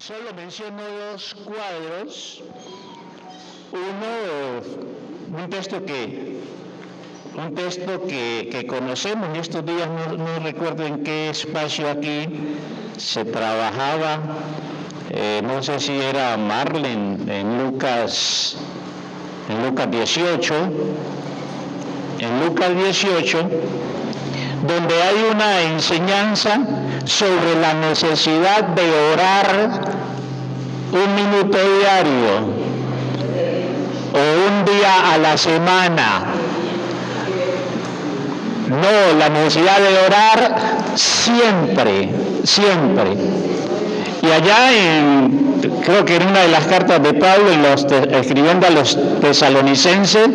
Solo menciono dos cuadros. Uno, un texto que conocemos, y estos días no recuerdo en qué espacio aquí se trabajaba, no sé si era Marlen en Lucas 18, donde hay una enseñanza sobre la necesidad de orar un minuto diario o un día a la semana. No, la necesidad de orar siempre. Y allá creo que en una de las cartas de Pablo, escribiendo a los tesalonicenses,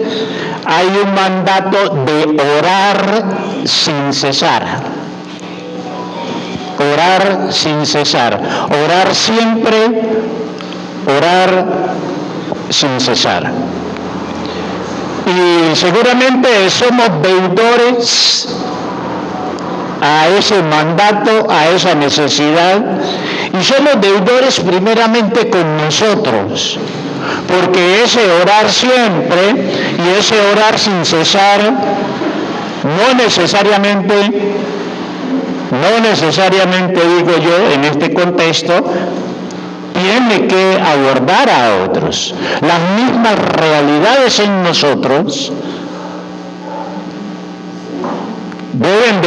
hay un mandato de orar sin cesar. Orar sin cesar. Orar siempre, orar sin cesar. Y seguramente somos deudores a ese mandato, a esa necesidad, y somos deudores primeramente con nosotros, porque ese orar siempre y ese orar sin cesar no necesariamente digo yo en este contexto, tiene que abordar a otros. Las mismas realidades en nosotros deben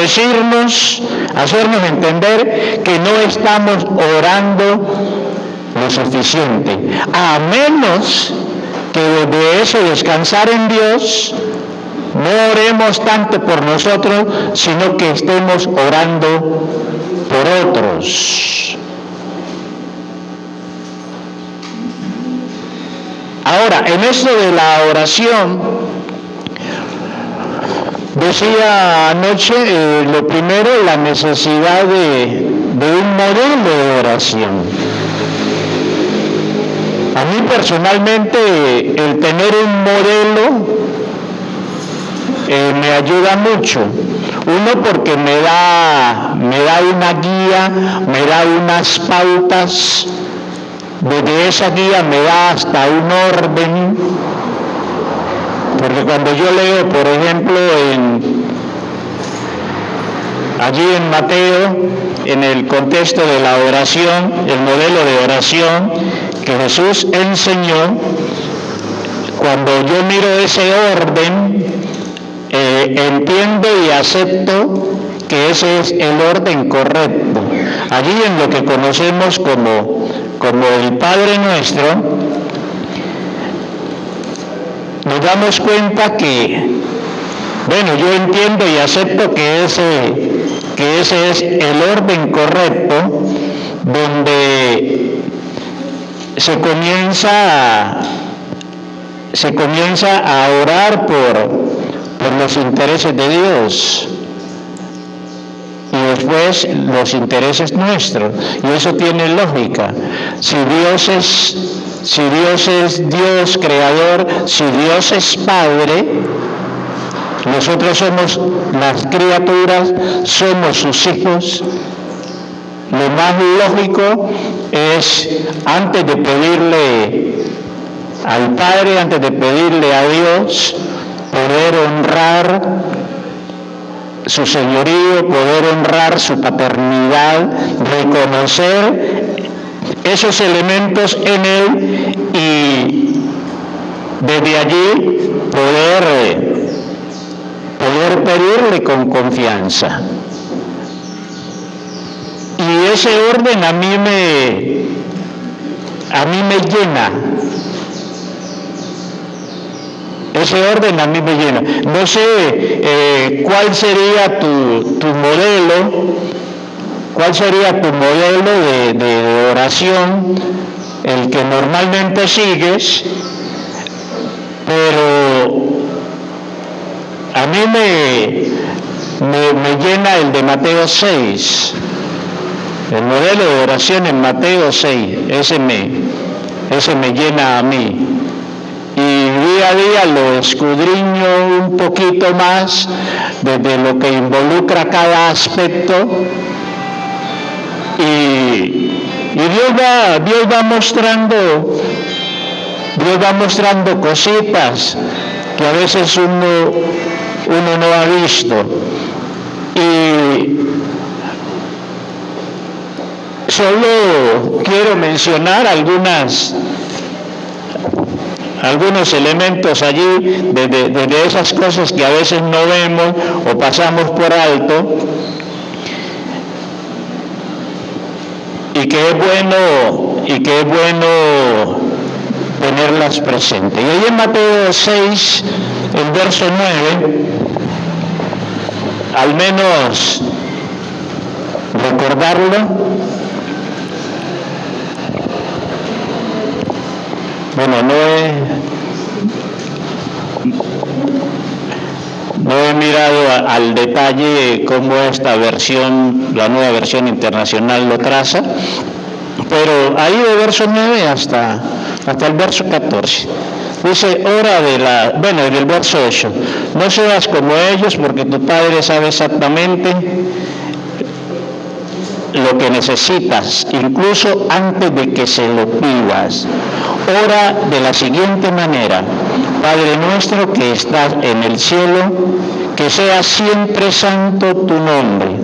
hacernos entender que no estamos orando lo suficiente, a menos que desde ese descansar en Dios no oremos tanto por nosotros, sino que estemos orando por otros. Ahora, en esto de la oración, decía anoche, lo primero, la necesidad de un modelo de oración. A mí personalmente, el tener un modelo me ayuda mucho. Uno, porque me da una guía, me da unas pautas. Desde esa guía me da hasta un orden, porque cuando yo leo, por ejemplo, allí en Mateo, en el contexto de la oración, el modelo de oración que Jesús enseñó, cuando yo miro ese orden, entiendo y acepto que ese es el orden correcto. Allí en lo que conocemos como el Padre Nuestro, nos damos cuenta que, yo entiendo y acepto que ese es el orden correcto, donde se comienza a orar por los intereses de Dios. Y después los intereses nuestros, y eso tiene lógica. Si Dios es Dios creador, si Dios es Padre, nosotros somos las criaturas, somos sus hijos. Lo más lógico es, antes de pedirle al Padre, antes de pedirle a Dios, poder honrar su señorío, poder honrar su paternidad, reconocer esos elementos en Él y desde allí poder pedirle con confianza. Y ese orden a mí me llena. Ese orden a mí me llena. No sé cuál sería tu modelo, de oración, el que normalmente sigues, pero a mí me llena el de Mateo 6. El modelo de oración en Mateo 6, ese me llena a mí. Y día a día lo escudriño un poquito más desde lo que involucra cada aspecto y Y Dios va mostrando cositas que a veces uno no ha visto. Y solo quiero mencionar algunos elementos allí de esas cosas que a veces no vemos o pasamos por alto, y que es bueno tenerlas presentes. Y ahí en Mateo 6, el verso 9, al menos recordarlo. Bueno, no he mirado al detalle cómo esta versión, la nueva versión internacional lo traza, pero ahí de verso 9 hasta el verso 14. Dice, del verso 8, no seas como ellos, porque tu Padre sabe exactamente lo que necesitas, incluso antes de que se lo pidas. Ora de la siguiente manera: Padre nuestro que estás en el cielo, que sea siempre santo tu nombre,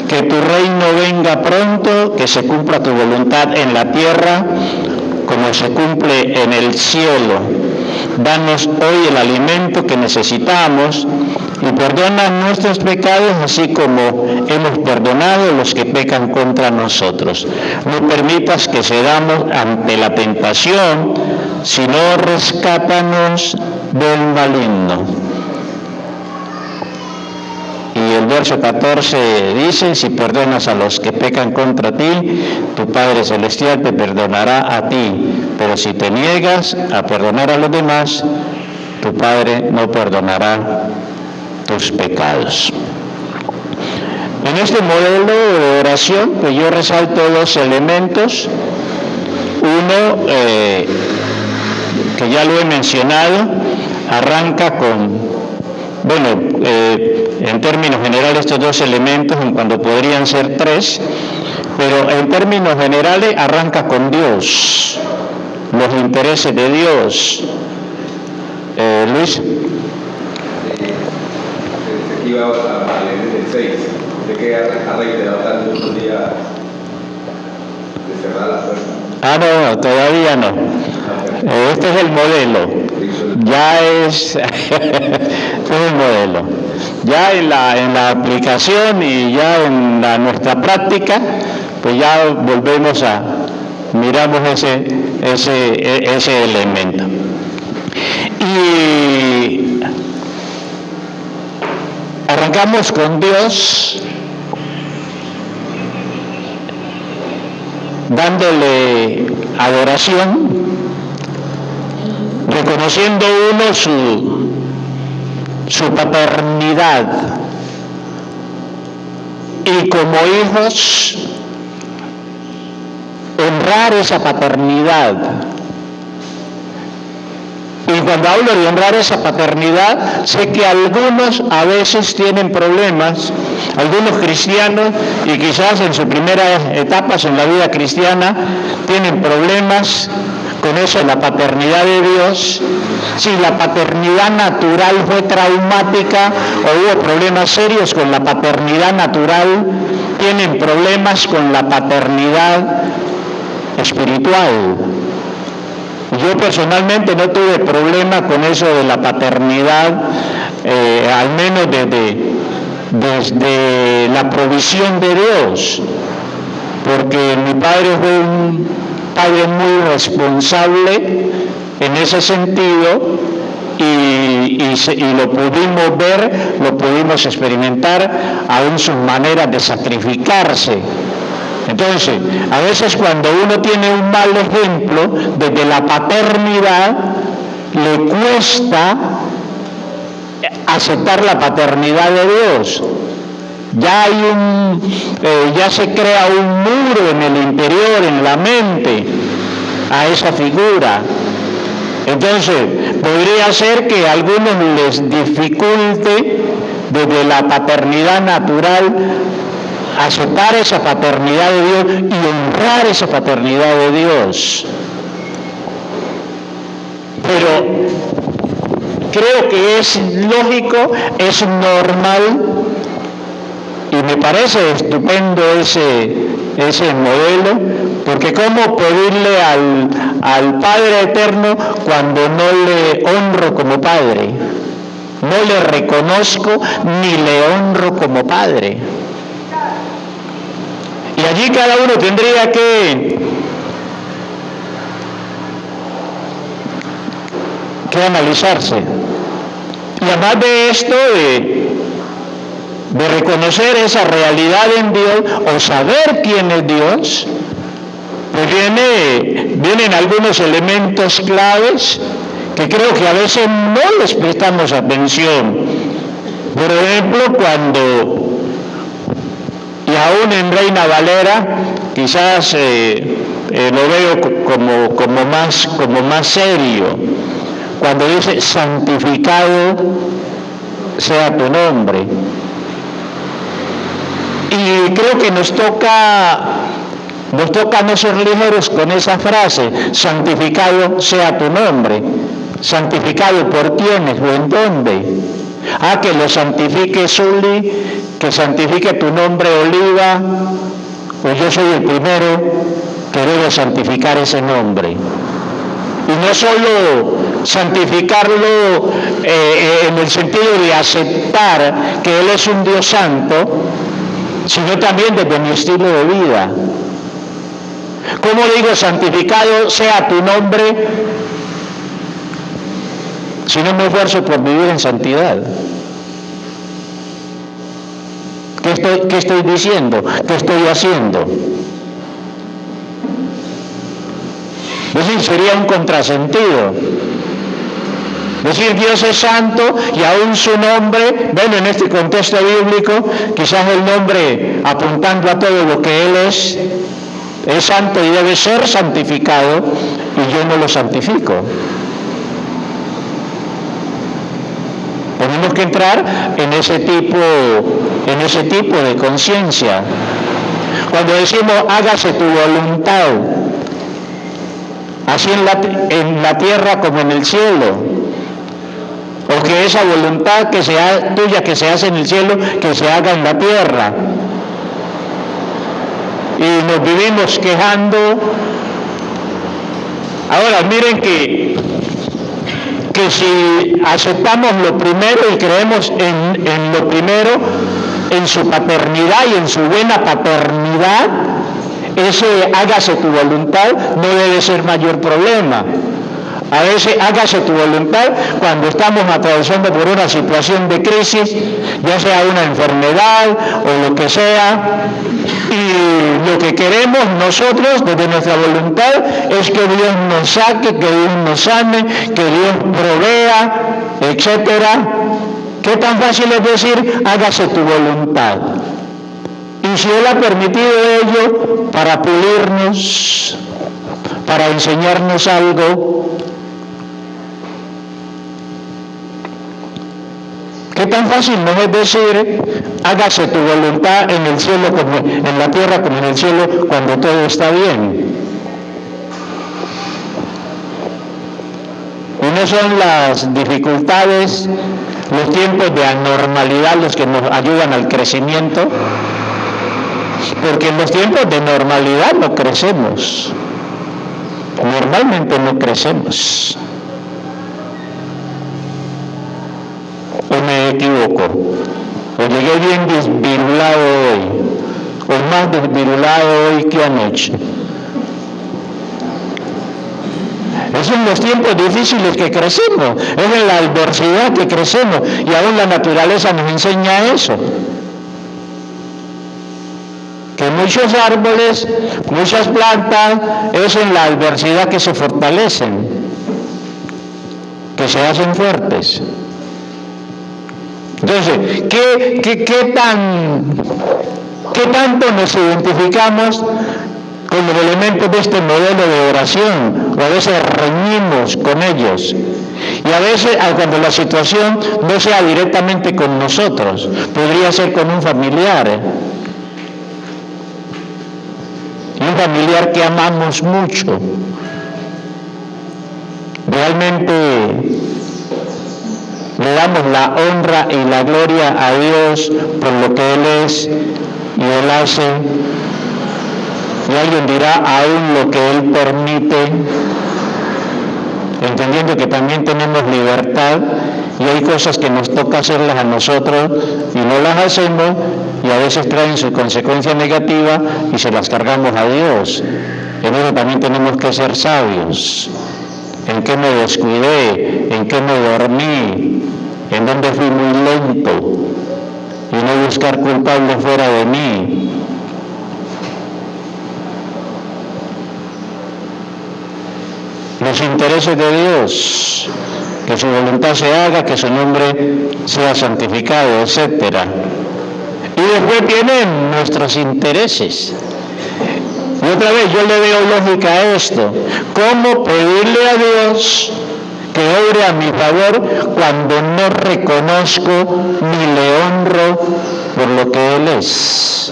que tu reino venga pronto, que se cumpla tu voluntad en la tierra como se cumple en el cielo. Danos hoy el alimento que necesitamos y perdona nuestros pecados, así como hemos perdonado a los que pecan contra nosotros. No permitas que cedamos ante la tentación, sino rescátanos del maligno. Y el verso 14 dice, si perdonas a los que pecan contra ti, tu Padre Celestial te perdonará a ti, pero si te niegas a perdonar a los demás, tu Padre no perdonará tus pecados. En este modelo de oración, pues yo resalto dos elementos. Uno, que ya lo he mencionado, arranca con, en términos generales estos dos elementos, en cuanto podrían ser tres, pero en términos generales arranca con Dios, los intereses de Dios. Luis. Iba a leer el 6, de que ha reiterado tanto un día de cerrar la puerta. No, todavía no. Este es el modelo. Ya es el modelo. Ya en la aplicación y ya en nuestra práctica, pues ya miramos ese elemento. Y arrancamos con Dios, dándole adoración, reconociendo uno su paternidad, y como hijos honrar esa paternidad. Y cuando hablo de honrar esa paternidad, sé que algunos a veces tienen problemas, algunos cristianos, y quizás en sus primeras etapas en la vida cristiana, tienen problemas con eso de la paternidad de Dios. Si la paternidad natural fue traumática o hubo problemas serios con la paternidad natural, tienen problemas con la paternidad espiritual. Yo personalmente no tuve problema con eso de la paternidad, al menos desde la provisión de Dios, porque mi padre fue un padre muy responsable en ese sentido, y lo pudimos ver, lo pudimos experimentar, aún sus maneras de sacrificarse. Entonces, a veces cuando uno tiene un mal ejemplo desde la paternidad, le cuesta aceptar la paternidad de Dios. Ya se crea un muro en el interior, en la mente, a esa figura. Entonces, podría ser que a algunos les dificulte desde la paternidad natural aceptar esa paternidad de Dios y honrar esa paternidad de Dios. Pero creo que es lógico, es normal, y me parece estupendo ese modelo, porque ¿cómo pedirle al Padre Eterno cuando no le honro como Padre? No le reconozco ni le honro como Padre. Y allí cada uno tendría que analizarse. Y además de esto, de reconocer esa realidad en Dios o saber quién es Dios, pues vienen algunos elementos claves que creo que a veces no les prestamos atención. Por ejemplo, y aún en Reina Valera, quizás lo veo como más serio, cuando dice santificado sea tu nombre. Y creo que nos toca no ser ligeros con esa frase, santificado sea tu nombre. ¿Santificado por quiénes o en dónde? Que lo santifique Zuli, que santifique tu nombre Oliva, o yo soy el primero que debe santificar ese nombre. Y no solo santificarlo en el sentido de aceptar que Él es un Dios santo, sino también desde mi estilo de vida. ¿Cómo digo santificado sea tu nombre si no me esfuerzo por vivir en santidad? ¿Qué estoy diciendo? ¿Qué estoy haciendo? Es decir, sería un contrasentido. Decir Dios es santo y aún su nombre, bueno, en este contexto bíblico, quizás el nombre apuntando a todo lo que Él es santo y debe ser santificado, y yo no lo santifico. Tenemos que entrar en ese tipo de conciencia. Cuando decimos hágase tu voluntad, así en la tierra como en el cielo, o que esa voluntad tuya que se hace en el cielo, que se haga en la tierra. Y nos vivimos quejando. Ahora miren que si aceptamos lo primero y creemos en lo primero, en su paternidad y en su buena paternidad, ese hágase tu voluntad no debe ser mayor problema. A veces hágase tu voluntad cuando estamos atravesando por una situación de crisis, ya sea una enfermedad o lo que sea, y lo que queremos nosotros desde nuestra voluntad es que Dios nos saque, que Dios nos sane, que Dios provea, etcétera. ¿Qué tan fácil es decir hágase tu voluntad? Y si Él ha permitido ello para pulirnos, para enseñarnos algo, ¿qué tan fácil no es decir hágase tu voluntad en el cielo como en la tierra como en el cielo cuando todo está bien? Y no son las dificultades, los tiempos de anormalidad los que nos ayudan al crecimiento, porque en los tiempos de normalidad no crecemos. Normalmente no crecemos. ¿O me equivoco? ¿O llegué bien desvirulado hoy? ¿O más desvirulado hoy que anoche? Es en los tiempos difíciles que crecemos, es en la adversidad que crecemos, y aún la naturaleza nos enseña eso. Que muchos árboles, muchas plantas, es en la adversidad que se fortalecen, que se hacen fuertes. Entonces, ¿qué tanto nos identificamos con los elementos de este modelo de oración? O a veces reñimos con ellos. Y a veces, cuando la situación no sea directamente con nosotros, podría ser con un familiar. familiar que amamos mucho. Realmente le damos la honra y la gloria a Dios por lo que Él es y Él hace. Y alguien dirá aún lo que Él permite, entendiendo que también tenemos libertad y hay cosas que nos toca hacerlas a nosotros y no las hacemos y a veces traen su consecuencia negativa y se las cargamos a Dios. En eso también tenemos que ser sabios. ¿En qué me descuidé? ¿En qué me dormí? ¿En dónde fui muy lento? Y no buscar culpables fuera de mí. Los intereses de Dios, que su voluntad se haga, que su nombre sea santificado, etc. Y después vienen nuestros intereses. Y otra vez yo le veo lógica a esto. ¿Cómo pedirle a Dios que obre a mi favor cuando no reconozco ni le honro por lo que Él es?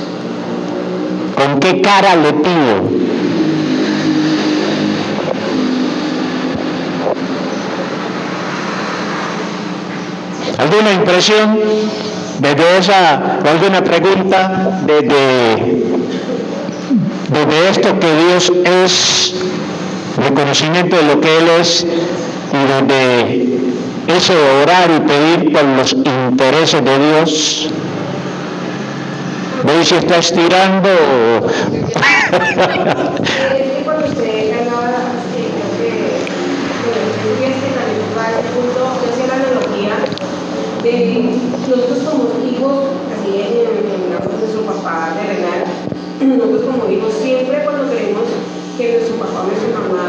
¿Con qué cara le pido? ¿Alguna impresión desde esa, o alguna pregunta desde esto que Dios es, reconocimiento de lo que Él es, y desde ese orar y pedir por los intereses de Dios? ¿Veis si está estirando o...? Cuando usted hablaba, de nosotros como hijos, así en la voz de nuestro papá terrenal, nosotros como hijos siempre cuando queremos que nuestro papá o nuestra mamá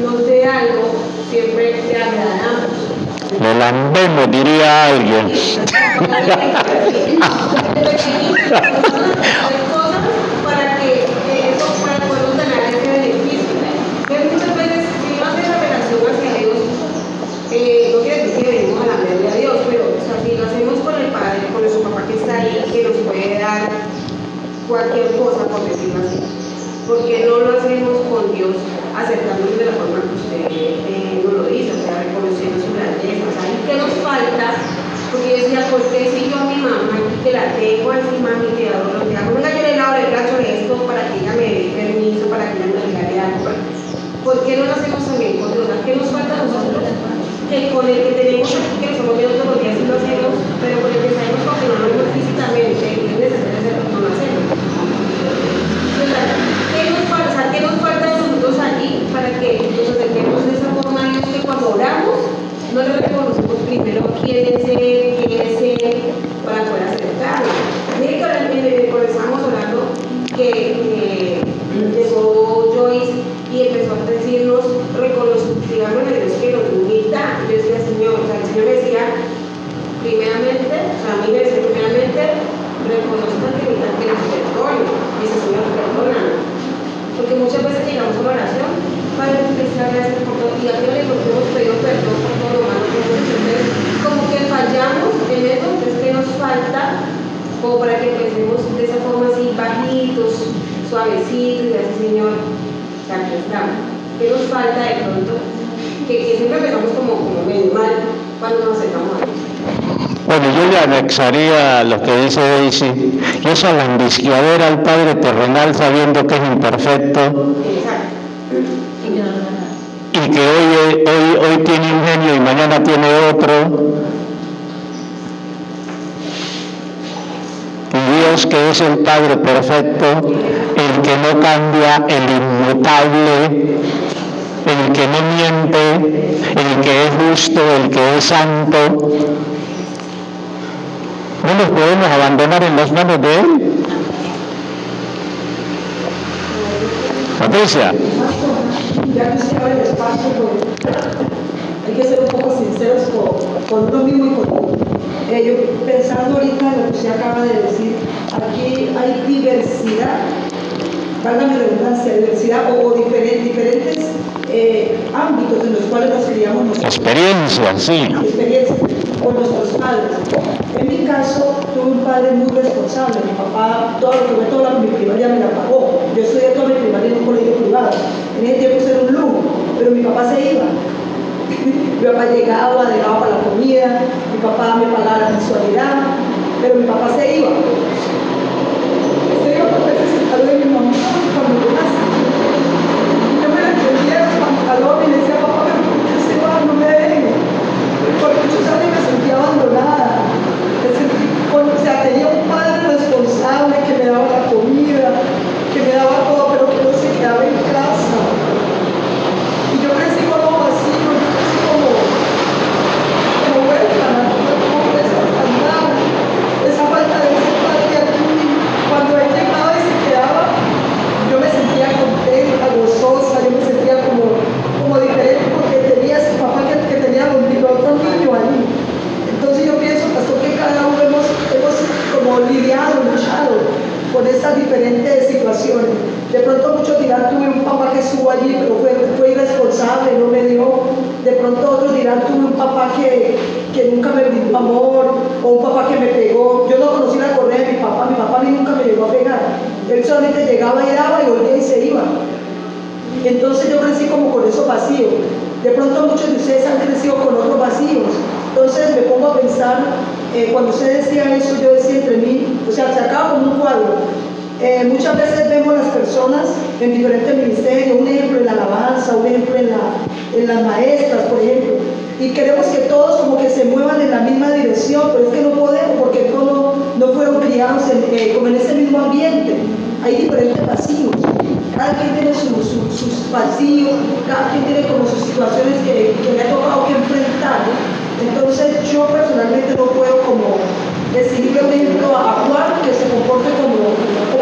nos dé algo, siempre le agradamos. Lo lambemos, diría alguien. Para que eso, para poder ganar ese beneficio. Entonces muchas veces, si no hace la relación hacia Dios, no quiere decir que venimos a la mente a Dios, pero o sea, si lo hacemos con el Padre, con nuestro papá que está ahí, que nos puede dar cualquier cosa, por decirlo así, porque no lo hacemos con Dios aceptándonos de la forma que usted nos lo dice, o sea, reconociendo su grandeza, o sea, ¿qué nos falta? Porque yo decía, ¿por qué si yo a mi mamá que la tengo encima de mi teador, lo que hago, venga, yo le lavo el gacho de esto para que ella me dé permiso, para que ella me regale algo? ¿Por qué no lo hacemos también con Dios? ¿Qué nos falta a nosotros? Que con el que tenemos aquí, que nos estamos viendo todos los días y lo hacemos, pero con el que sabemos que no lo vemos físicamente, y es necesario hacerlo, no lo hacemos. ¿Qué nos falta a nosotros allí para que nos acerquemos de esa forma a Dios, que cuando oramos no le reconocemos primero quién es Él, para poder acercarlo? Mire que cuando estábamos orando, que llegó Joyce y empezó a decirnos, digamos a Dios que nos humildad. Yo decía, Señor, o sea, el Señor me decía, primeramente, o sea, a mí me decía, primeramente, reconozcan que nos perdone. Y dice, Señor, perdónanos. Porque muchas veces llegamos a una oración, Padre, te gracias por todo, y a Dios le hemos pedido perdón por todo lo malo que hemos hecho. Entonces, como que fallamos en eso, entonces, ¿qué nos falta? Como para que empecemos de esa forma así, bajitos, suavecitos, y así, Señor, aquí estamos. ¿Qué nos falta de pronto? Que siempre empezamos como medio mal cuando nos acercamos a Dios. Bueno, yo le anexaría lo que dice Daisy, y esa lambisqueadera al Padre terrenal sabiendo que es imperfecto. Exacto. Y que hoy tiene un genio y mañana tiene otro. Y Dios, que es el Padre perfecto, el que no cambia, el inmutable, el que no miente, el que es justo, el que es santo. ¿No nos podemos abandonar en las manos de Él? Patricia. Ya que usted abre el espacio, hay que ser un poco sinceros con uno mismo y con otro. Yo pensando ahorita en lo que usted acaba de decir, aquí hay diversidad, valga mi redundancia, diversidad o diferentes ámbitos en los cuales nos criamos nosotros. Experiencia, sí. Experiencia con nuestros padres. En mi caso, tuve un padre muy responsable. Mi papá, toda mi primaria me la pagó. Yo estudié toda mi primaria papá se iba. Mi papá llegaba, dejaba para la comida, mi papá me pagaba la mensualidad, pero mi papá se iba. Se iba por veces el calor de mi mamá cuando yo nací. Yo me la entendía los pantalones y le decía, papá, pero ¿por qué se va? No me dejen. Por muchos años me sentía abandonada. O sea, tenía un padre responsable que me daba la comida, que me daba todo, pero que no se quedaba en casa. Y yo crecí como vacío, yo crecí como huérfana, como desordenada. Esa falta de ese padre aquí, cuando él llegaba y se quedaba, yo me sentía contenta, gozosa, yo me sentía como diferente porque tenía ese papá que tenía los otros niños ahí. Entonces yo pienso, pastor, que cada uno hemos como lidiado, luchado con estas diferentes situaciones. De pronto muchos dirán, tuve un papá que estuvo allí, pero fue irresponsable, no me dio. De pronto otros dirán, tuve un papá que nunca me brindó amor, o un papá que me pegó. Yo no conocí la correa de mi papá a mí nunca me llegó a pegar. Él solamente llegaba y daba y volvía y se iba. Entonces yo crecí como con esos vacíos. De pronto muchos de ustedes han crecido con otros vacíos. Entonces me pongo a pensar, cuando usted decía eso, yo decía entre mí, o sea, se acaba como un cuadro. Muchas veces vemos a las personas en diferentes ministerios, un ejemplo en la alabanza, un ejemplo en las maestras, por ejemplo, y queremos que todos como que se muevan en la misma dirección, pero es que no podemos porque todos no fueron criados como en ese mismo ambiente. Hay diferentes vacíos. Cada quien tiene sus vacíos, cada quien tiene como sus situaciones que le ha tocado que enfrentar. Entonces yo personalmente no puedo como decirle un ejemplo a Juan que se comporte como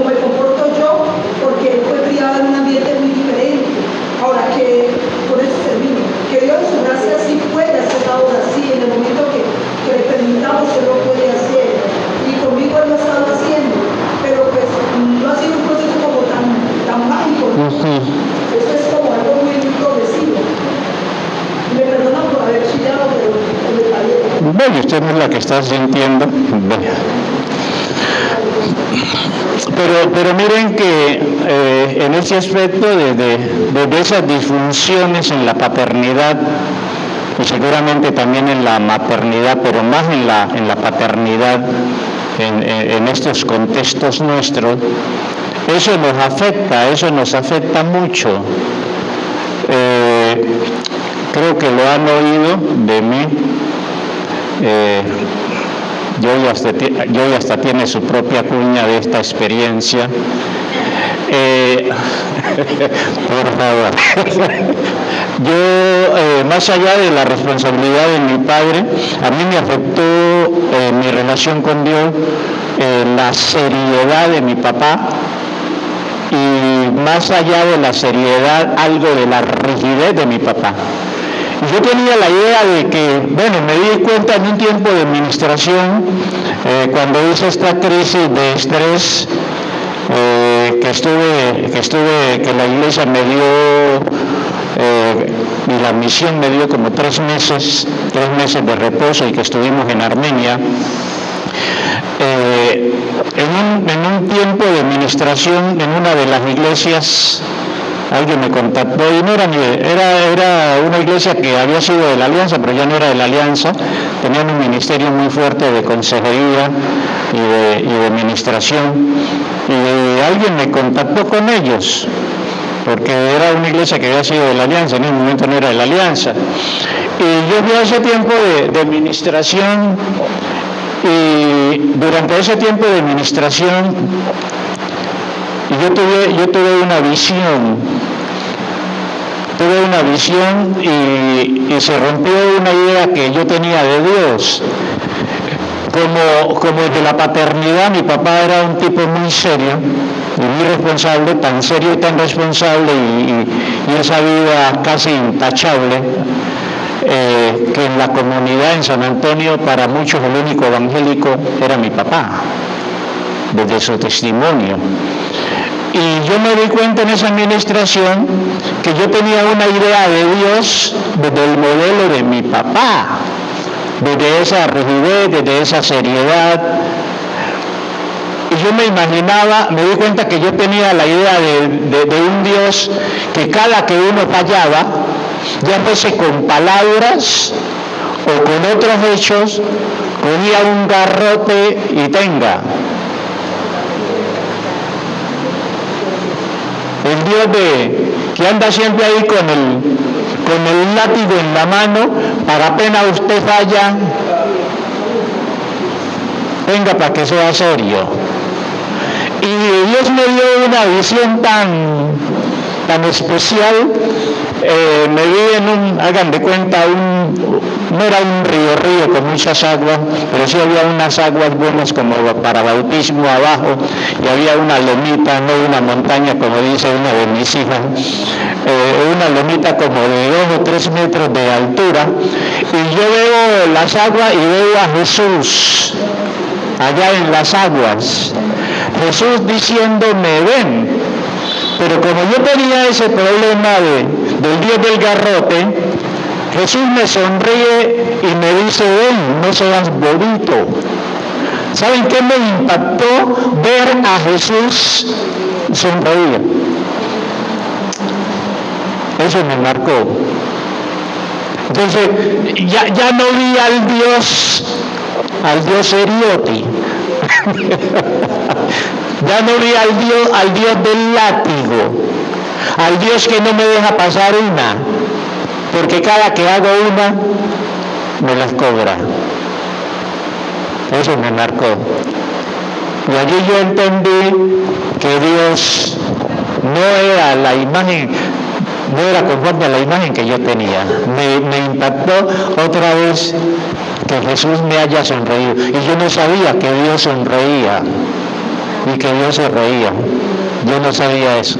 me comporto yo, porque él fue criado en un ambiente muy diferente. Ahora que con eso termino, que Dios en su gracia sí puede hacer la obra así, en el momento que le permitamos Él lo puede hacer. Y conmigo Él lo ha estado haciendo, pero pues no ha sido un proceso como tan mágico, ¿no? Eso es como algo muy progresivo. Me perdonan por haber chillado, pero me parece. Bueno, usted no es la que está sintiendo. Pero miren que en ese aspecto de esas disfunciones en la paternidad, y seguramente también en la maternidad, pero más en la paternidad, en estos contextos nuestros, eso nos afecta mucho. Creo que lo han oído de mí. Yo hasta tiene su propia cuña de esta experiencia. Por favor. Yo, más allá de la responsabilidad de mi padre, a mí me afectó mi relación con Dios, la seriedad de mi papá, y más allá de la seriedad, algo de la rigidez de mi papá. Yo tenía la idea de que, bueno, me di cuenta en un tiempo de administración, cuando hice esta crisis de estrés, que la iglesia me dio, y la misión me dio como 3 meses de reposo, y que estuvimos en Armenia. En un tiempo de administración en una de las iglesias, alguien me contactó, y no era una iglesia que había sido de la Alianza, pero ya no era de la Alianza. Tenían un ministerio muy fuerte de consejería y de administración, y alguien me contactó con ellos, porque era una iglesia que había sido de la Alianza, en un momento no era de la Alianza. Y yo vi ese tiempo de administración, y durante ese tiempo de administración, yo tuve una visión, y se rompió una idea que yo tenía de Dios. Como de la paternidad, mi papá era un tipo muy serio y muy responsable, tan serio y tan responsable, y esa vida casi intachable, que en la comunidad en San Antonio, para muchos el único evangélico era mi papá, desde su testimonio. Y yo me di cuenta en esa administración que yo tenía una idea de Dios desde el modelo de mi papá, desde esa rigidez, desde esa seriedad. Y yo me di cuenta que yo tenía la idea de un Dios que cada que uno fallaba, ya fuese con palabras o con otros hechos, cogía un garrote y tenga. El Dios que anda siempre ahí con el látigo en la mano, para apenas usted falla, venga para que sea serio. Y Dios me dio una visión tan especial. Me vi hagan de cuenta, no era un río con muchas aguas, pero sí había unas aguas buenas como para bautismo abajo, y había una lomita, no una montaña como dice una de mis hijas, una lomita como de 2 o 3 metros de altura, y yo veo las aguas y veo a Jesús allá en las aguas, Jesús diciéndome, ven. Pero como yo tenía ese problema del Dios del garrote, Jesús me sonríe y me dice, ven, no seas bobito. ¿Saben qué me impactó? Ver a Jesús sonreír. Eso me marcó. Entonces, ya no vi al Dios serioti. Ya no vi al Dios del látigo, al Dios que no me deja pasar una, porque cada que hago una, me las cobra. Eso me marcó. Y allí yo entendí que Dios no era la imagen, no era conforme a la imagen que yo tenía. Me impactó otra vez que Jesús me haya sonreído. Y yo no sabía que Dios sonreía y que Dios se reía. Yo no sabía eso.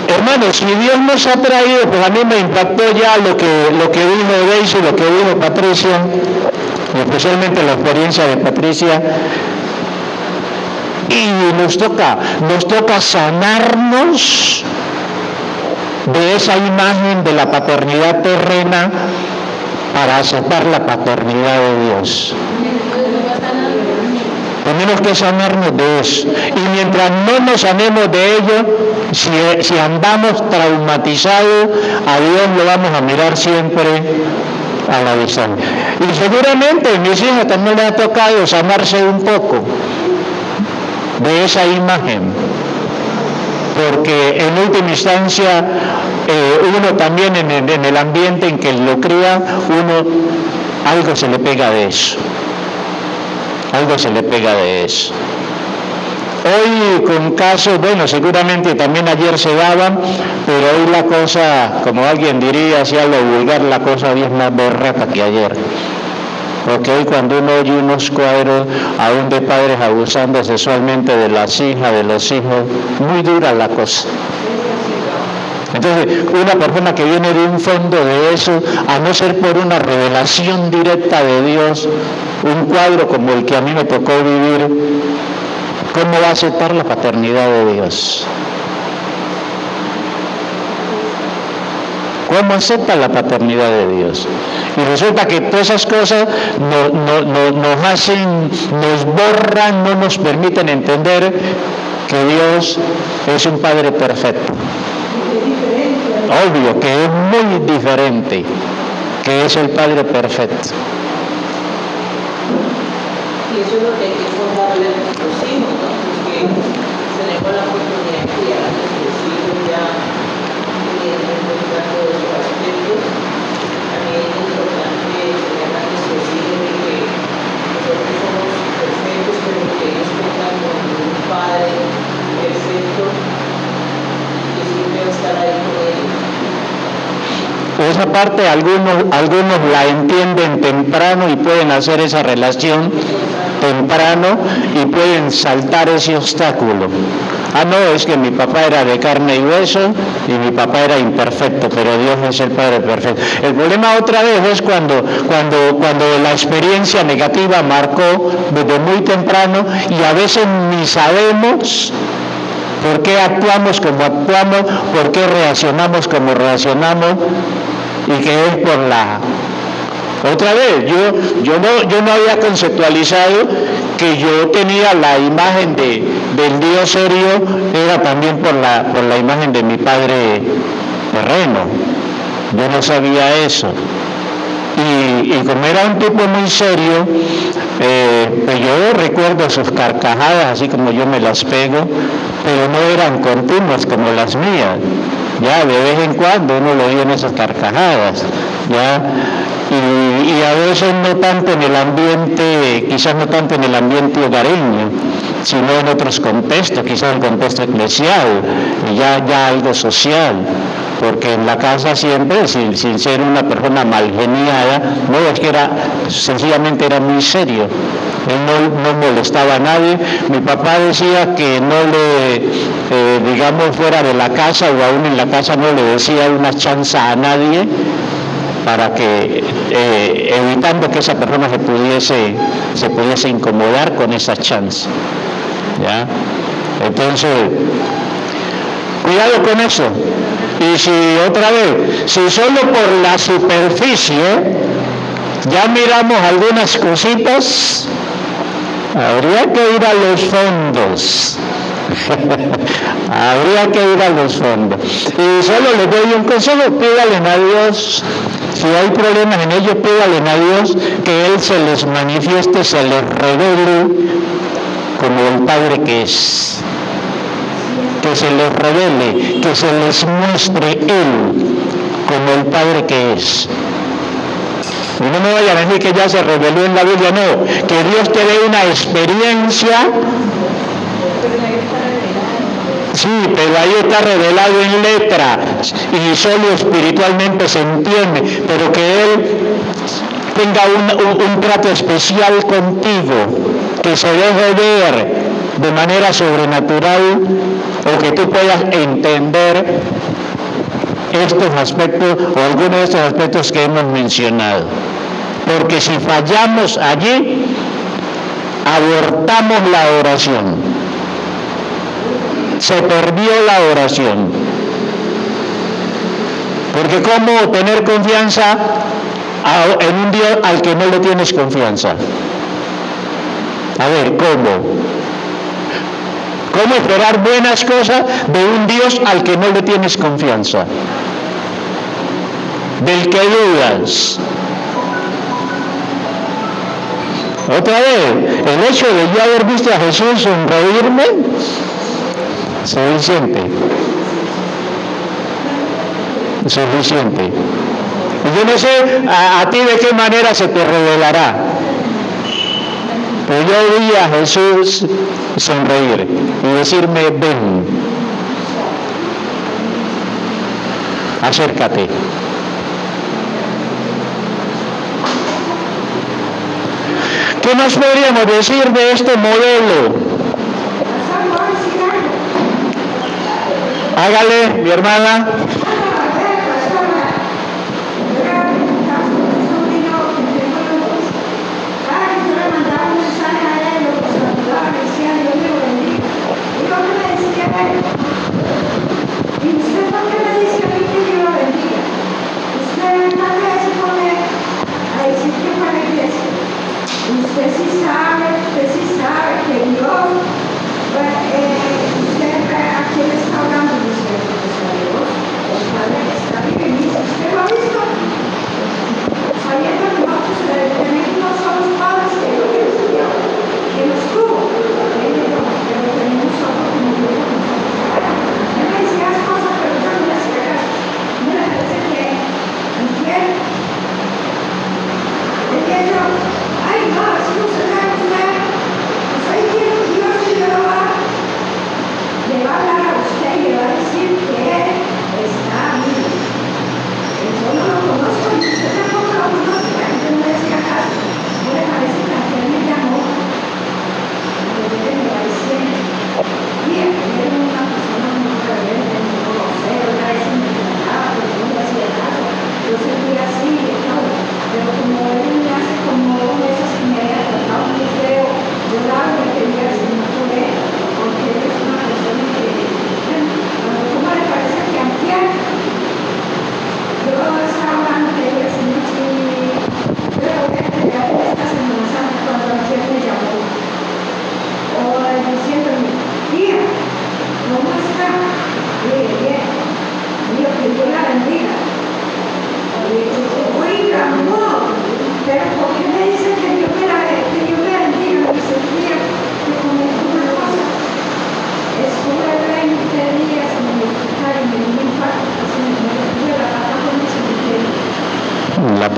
Hermanos, si Dios nos ha traído, pues a mí me impactó ya lo que dijo Daisy, lo que dijo Patricia, especialmente la experiencia de Patricia. Y nos toca sanarnos de esa imagen de la paternidad terrena para aceptar la paternidad de Dios. Tenemos que sanarnos de eso. Y mientras no nos sanemos de ello, si andamos traumatizados, a Dios lo vamos a mirar siempre a la distancia. Y seguramente a mis hijas también les ha tocado sanarse un poco de esa imagen, porque en última instancia uno también en el ambiente en que lo cría, algo se le pega de eso. Algo se le pega de eso. Hoy con casos, bueno, seguramente también ayer se daban, pero hoy la cosa, como alguien diría, si a lo vulgar, la cosa hoy es más berraca que ayer. Porque hoy cuando uno oye unos cuadros aún de padres abusando sexualmente de las hijas, de los hijos, muy dura la cosa. Entonces, una persona que viene de un fondo de eso, a no ser por una revelación directa de Dios, un cuadro como el que a mí me tocó vivir, ¿cómo va a aceptar la paternidad de Dios? ¿Cómo acepta la paternidad de Dios? Y resulta que todas esas cosas nos hacen, nos borran, no nos permiten entender que Dios es un Padre perfecto. Obvio que es muy diferente, que es el Padre perfecto. Y eso es lo que hay que formarle a nuestros hijos, ¿no? Porque tenemos la oportunidad de criar a nuestros hijos ya teniendo en cuenta todos esos aspectos. También es importante enseñar a nuestros hijos de que nosotros somos perfectos, pero que ellos cuentan con un Padre perfecto que siempre va a estar ahí con ellos. Esa parte algunos la entienden temprano y pueden hacer esa relación temprano y pueden saltar ese obstáculo. No, es que mi papá era de carne y hueso y mi papá era imperfecto, pero Dios es el Padre perfecto. El problema otra vez es cuando la experiencia negativa marcó desde muy temprano y a veces ni sabemos por qué actuamos como actuamos, por qué reaccionamos como reaccionamos, y que es Otra vez, yo no había conceptualizado que yo tenía la imagen del Dios serio, era también por la imagen de mi padre terreno. Yo no sabía eso. Y como era un tipo muy serio, pues yo recuerdo sus carcajadas, así como yo me las pego, pero no eran continuas como las mías. Ya de vez en cuando uno lo oye en esas carcajadas, ya. Y a veces no tanto en el ambiente, quizás no tanto en el ambiente hogareño, sino en otros contextos, quizás en el contexto eclesial, ya algo social, porque en la casa siempre, sin ser una persona mal geniada, no, es que sencillamente era muy serio. Él no molestaba a nadie. Mi papá decía que no le, digamos, fuera de la casa o aún en la casa no le decía una chanza a nadie, para que, evitando que esa persona se pudiese incomodar con esa chance. ¿Ya? Entonces, cuidado con eso. Y si otra vez, si solo por la superficie ya miramos algunas cositas, habría que ir a los fondos. Habría que ir a los fondos. Y solo les doy un consejo: pídalen a Dios. Si hay problemas en ellos, pídalen a Dios que Él se les manifieste, se les revele como el Padre que es. Que se les revele, que se les muestre Él como el Padre que es. Y no me vayan a decir que ya se reveló en la Biblia, no. Que Dios te dé una experiencia. Sí, pero ahí está revelado en letra y solo espiritualmente se entiende, pero que Él tenga un trato especial contigo, que se deje ver de manera sobrenatural, o que tú puedas entender estos aspectos o algunos de estos aspectos que hemos mencionado. Porque si fallamos allí, abortamos la oración. Se perdió la oración. Porque ¿cómo tener confianza en un Dios al que no le tienes confianza? A ver, ¿cómo? ¿Cómo esperar buenas cosas de un Dios al que no le tienes confianza? Del que dudas. Otra vez, el hecho de yo haber visto a Jesús sonreírme, suficiente. Yo no sé a ti de qué manera se te revelará, pero yo vi a Jesús sonreír y decirme: ven, acércate. ¿Qué nos podríamos decir de este modelo? Hágale, mi hermana. Usted sí sabe que Dios, usted a quién está hablando, usted a Dios.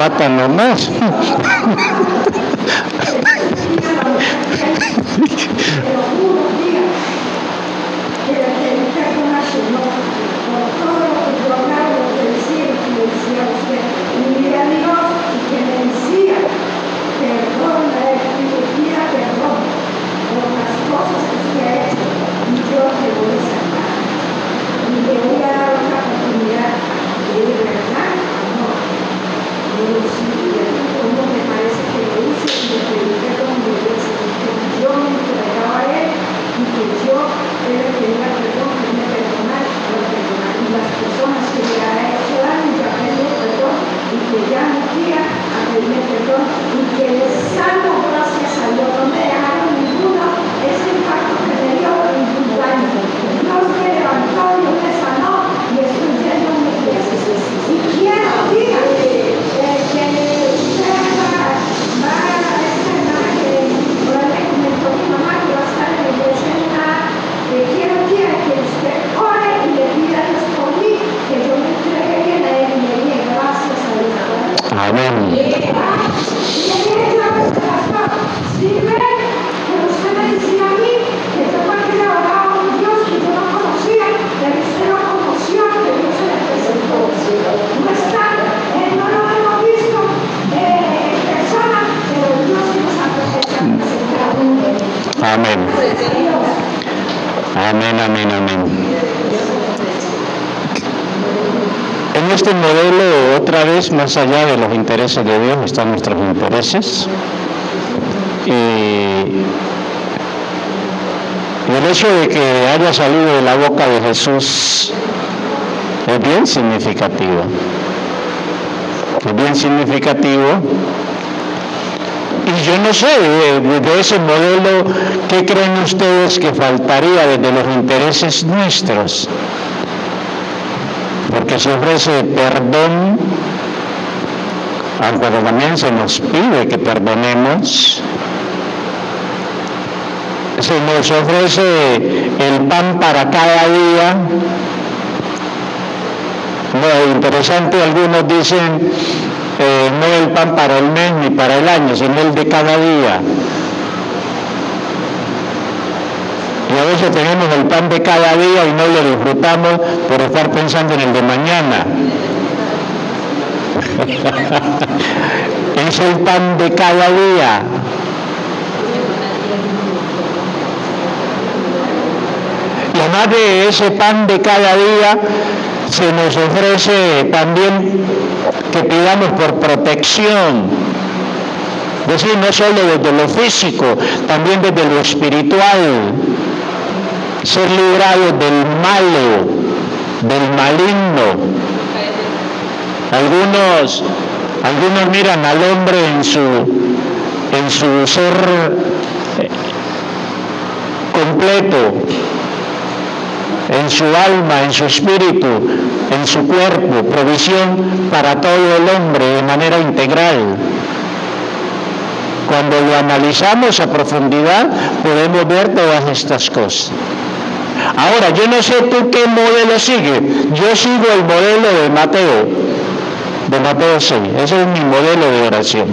pata nomás. En este modelo, otra vez, más allá de los intereses de Dios, están nuestros intereses. Y el hecho de que haya salido de la boca de Jesús es bien significativo. Es bien significativo. Y yo no sé, de ese modelo, ¿qué creen ustedes que faltaría desde los intereses nuestros? Porque se ofrece perdón, aunque también se nos pide que perdonemos. Se nos ofrece el pan para cada día. No, interesante, algunos dicen no el pan para el mes ni para el año, sino el de cada día. Y a veces tenemos el pan de cada día y no lo disfrutamos por estar pensando en el de mañana. Es el pan de cada día. Y además de ese pan de cada día, se nos ofrece también que pidamos por protección. Es decir, no solo desde lo físico, también desde lo espiritual. Ser librados del malo, del maligno. Algunos miran al hombre en su ser completo, en su alma, en su espíritu, en su cuerpo, provisión para todo el hombre de manera integral. Cuando lo analizamos a profundidad, podemos ver todas estas cosas. Ahora, yo no sé tú qué modelo sigues. Yo sigo el modelo de Mateo 6. Ese es mi modelo de oración.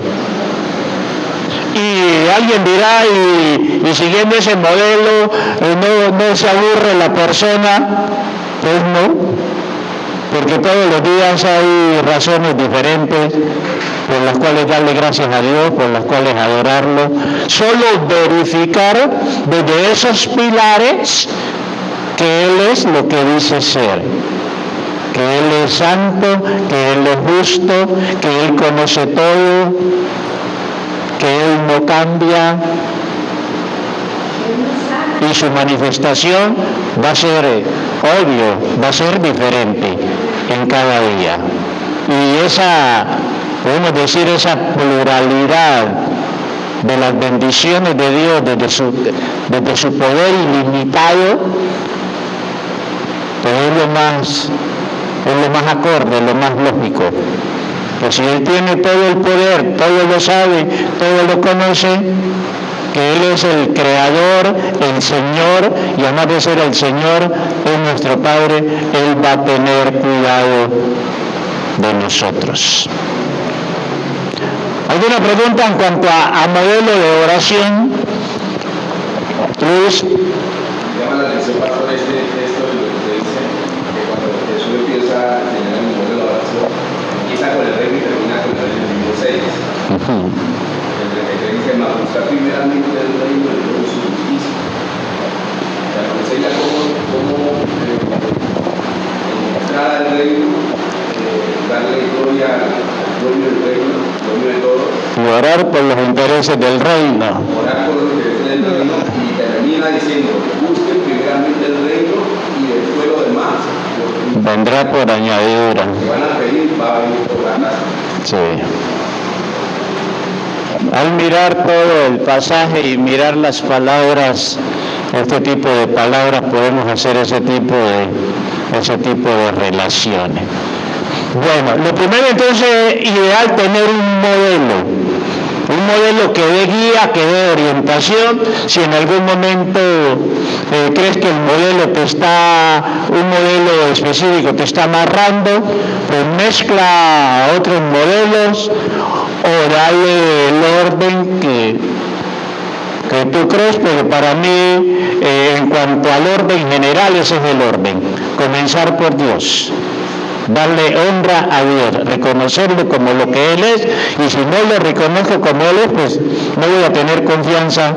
Y alguien dirá, y siguiendo ese modelo, no se aburre la persona. Pues no, porque todos los días hay razones diferentes por las cuales darle gracias a Dios, por las cuales adorarlo. Solo verificar desde esos pilares que Él es lo que dice ser, que Él es santo, que Él es justo, que Él conoce todo, que Él no cambia, y su manifestación va a ser obvio, va a ser diferente en cada día. Y podemos decir, esa pluralidad de las bendiciones de Dios desde su poder ilimitado, pues es lo más acorde, lo más lógico. Pues si Él tiene todo el poder, todo lo sabe, todo lo conoce, que Él es el Creador, el Señor, y además de ser el Señor, es nuestro Padre, Él va a tener cuidado de nosotros. ¿Alguna pregunta en cuanto a modelo de oración? Luis. Llama la atención, pastor, este texto de lo que te dice que cuando Jesús empieza a enseñar el modelo de oración, empieza con el reino y termina con el versículo 6. El dice, mas buscar primeramente el reino y luego su justicia. O sea, nos enseña cómo entrar al reino, darle gloria al dueño del reino, dueño de todo. Y orar por los intereses del reino. Orar por los intereses del reino y termina diciendo, busquen primeramente el reino y después lo demás. Vendrá por añadidura. Si van a pedir, va a venir por la casa. Sí. Al mirar todo el pasaje y mirar las palabras, este tipo de palabras, podemos hacer ese tipo de relaciones. Bueno, lo primero entonces es ideal tener un modelo que dé guía, que dé orientación. Si en algún momento crees que un modelo específico te está amarrando, pues mezcla otros modelos o dale el orden que tú crees, pero para mí, en cuanto al orden general, ese es el orden. Comenzar por Dios. Darle honra a Dios, reconocerlo como lo que Él es, y si no lo reconozco como Él es, pues no voy a tener confianza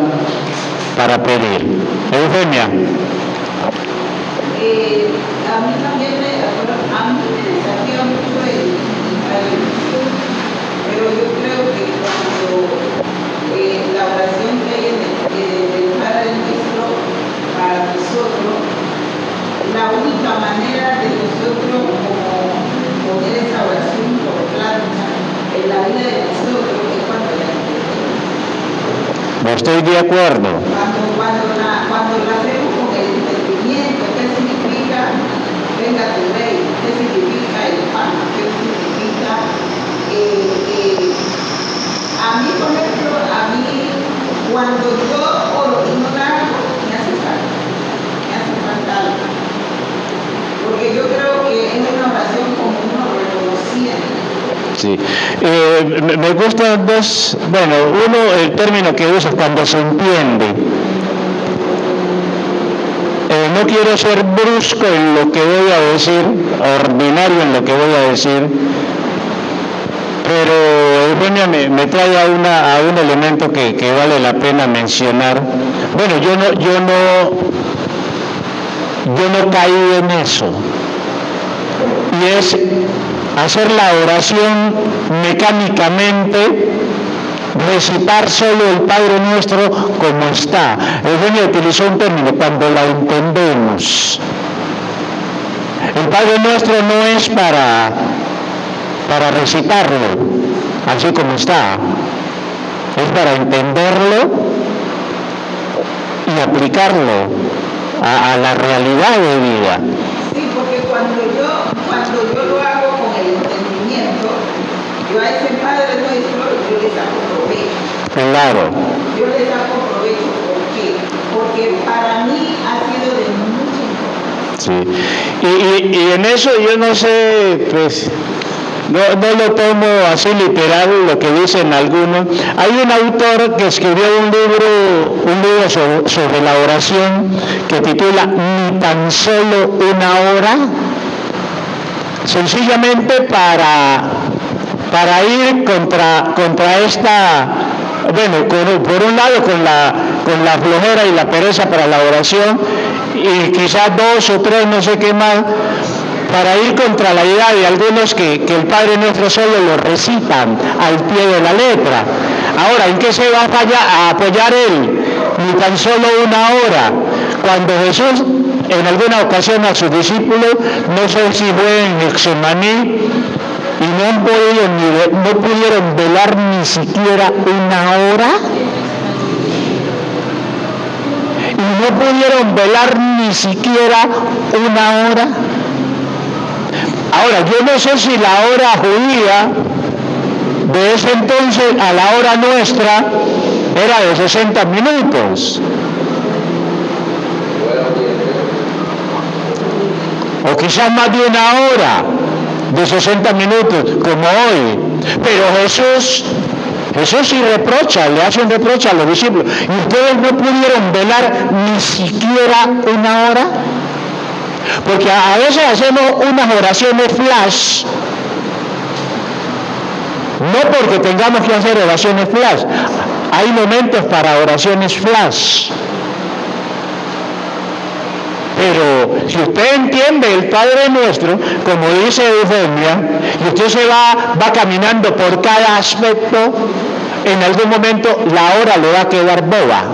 para pedir. Eugenia. A mí también me desafía mucho el pero yo creo que cuando la oración que hay en el Padre Nuestro para nosotros, la única manera de nosotros poner esa oración por planta en la vida de nosotros es cuando la entendemos. No estoy de acuerdo. Cuando la hacemos con el entendimiento, ¿qué significa? Venga tu rey, ¿qué significa el pan? ¿Qué significa? A mí, por ejemplo, cuando yo oro y no la hago, me hace falta algo. Porque yo creo que es una oración como uno reconociendo. Sí. Me gustan dos, uno, el término que usa cuando se entiende. No quiero ser brusco en lo que voy a decir, ordinario en lo que voy a decir, pero Eugenia me trae a un elemento que vale la pena mencionar. Bueno, yo no caí en eso, y es hacer la oración mecánicamente, recitar solo el Padre Nuestro como está. Eugenia utilizó un término, cuando la entendemos. El Padre Nuestro no es para recitarlo así como está, es para entenderlo y aplicarlo a la realidad de vida. Sí, porque cuando yo lo hago con el entendimiento, yo a ese Padre Nuestro yo le saco provecho. Claro. Yo le saco provecho, ¿por qué? Porque para mí ha sido de mucha importancia. Sí. Y en eso yo no sé, pues, no lo tomo así literal lo que dicen algunos. Hay un autor que escribió un libro sobre la oración que titula Ni tan solo una hora, sencillamente para ir contra esta, por un lado con la flojera y la pereza para la oración, y quizás 2 o 3, no sé qué más, para ir contra la idea de algunos que el Padre Nuestro solo lo recitan al pie de la letra. Ahora, ¿en qué se va a apoyar él? Ni tan solo una hora. Cuando Jesús, en alguna ocasión a sus discípulos, no sé si fue en Getsemaní, y no pudieron velar ni siquiera una hora. Y no pudieron velar ni siquiera una hora. Ahora, yo no sé si la hora judía de ese entonces a la hora nuestra era de 60 minutos. O quizás más de una hora de 60 minutos, como hoy. Pero Jesús Jesús sí reprocha, le hace un reproche a los discípulos. ¿Y ustedes no pudieron velar ni siquiera una hora? Porque a veces hacemos unas oraciones flash, no porque tengamos que hacer oraciones flash. Hay momentos para oraciones flash. Pero si usted entiende el Padre Nuestro, como dice Eufemia, y usted se va caminando por cada aspecto, en algún momento la hora le va a quedar boba.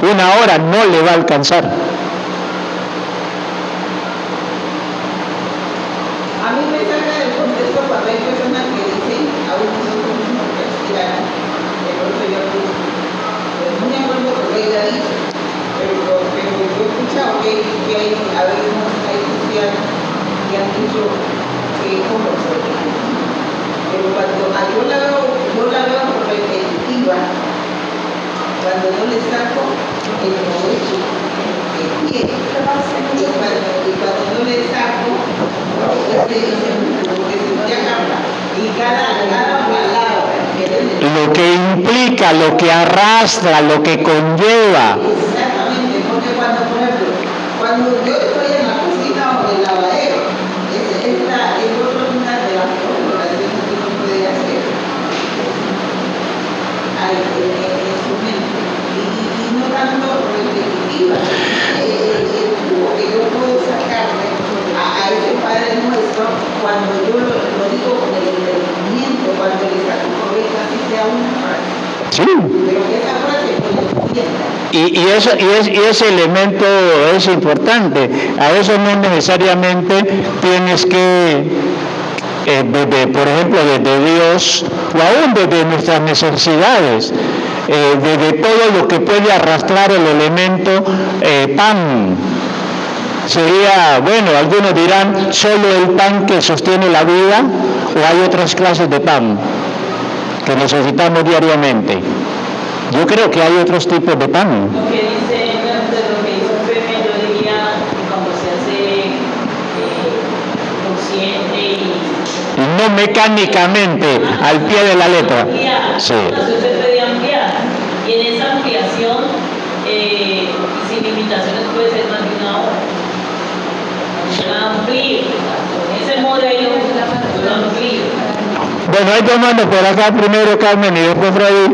Una hora no le va a alcanzar. A mí me saca del contexto cuando hay personas que dicen, aún nosotros mismos que aspiran, el otro yo pues no me acuerdo lo que ella dice, pero yo he escuchado que a veces hay cristianos que han dicho que es como pero cuando yo la veo repetitiva, cuando yo le saco el provecho que tiene, y cuando yo le saco y cada palabra Lo que implica, lo que arrastra, lo que conlleva. exactamente, porque cuando, por ejemplo, cuando yo estoy en la cocina o en el lavadero, esta es otra de las oraciones que uno puede hacer en su mente y no tanto repetitiva, que yo puedo sacarle a ese Padre Nuestro cuando yo lo digo con el entendimiento, cuando le saco provecho así sea una frase. Sí. Pero que esa frase no entienda. Y ese elemento es importante. A veces no necesariamente tienes que, por ejemplo, desde Dios, o aún desde nuestras necesidades, desde todo lo que puede arrastrar el elemento pan. Sería, bueno, algunos dirán, solo el pan que sostiene la vida, o hay otras clases de pan que necesitamos diariamente. Yo creo que hay otros tipos de pan. Lo que dice, de lo que hizo Pepe, yo diría que cuando se hace consciente y No mecánicamente, al pie de la letra. Sí. Entonces se puede ampliar. Y en esa ampliación, sin limitaciones, puede ser más de una hora. Amplíe. Ese modelo lo amplíe. Bueno, hay dos manos por acá, primero Carmen y después Freddy.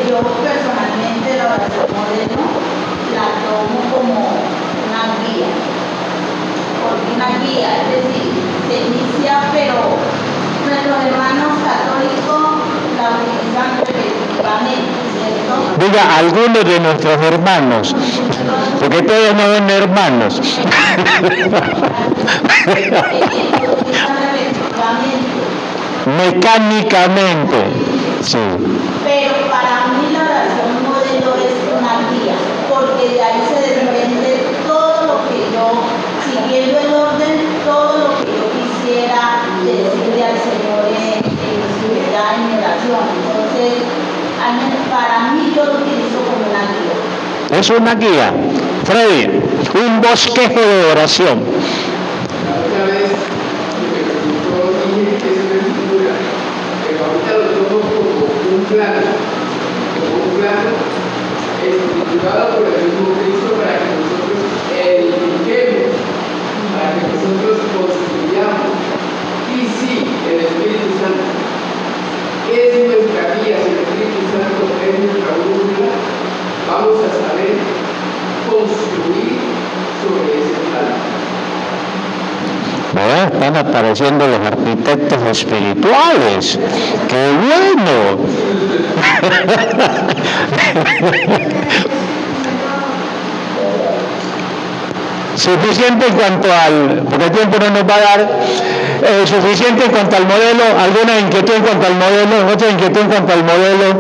Yo personalmente la oración modelo la tomo como una guía, porque una guía, es decir, se inicia, pero nuestros hermanos católicos la utilizan repetitivamente, ¿cierto? Diga, algunos de nuestros hermanos, porque todos no son hermanos. Mecánicamente, sí. Pero para mí la oración modelo es una guía, porque de ahí se desprende todo lo que yo, siguiendo el orden, todo lo que yo quisiera decirle al Señor en intimidad, en oración. Entonces, para mí yo lo utilizo como una guía. Es una guía. Freddy, un bosquejo de oración. La otra vez me preguntó, dije que es una escritura, pero ahorita lo tomo como un plano estructurado por el mismo Cristo para que nosotros edifiquemos, para que nosotros construyamos. Y sí, el Espíritu Santo es nuestra guía, si el Espíritu Santo es nuestra brújula, vamos a saber construir sobre ese plano. Están apareciendo los arquitectos espirituales. ¡Qué bueno! Suficiente en cuanto al, porque el tiempo no nos va a dar, suficiente en cuanto al modelo, alguna inquietud en cuanto al modelo, otra inquietud en cuanto al modelo.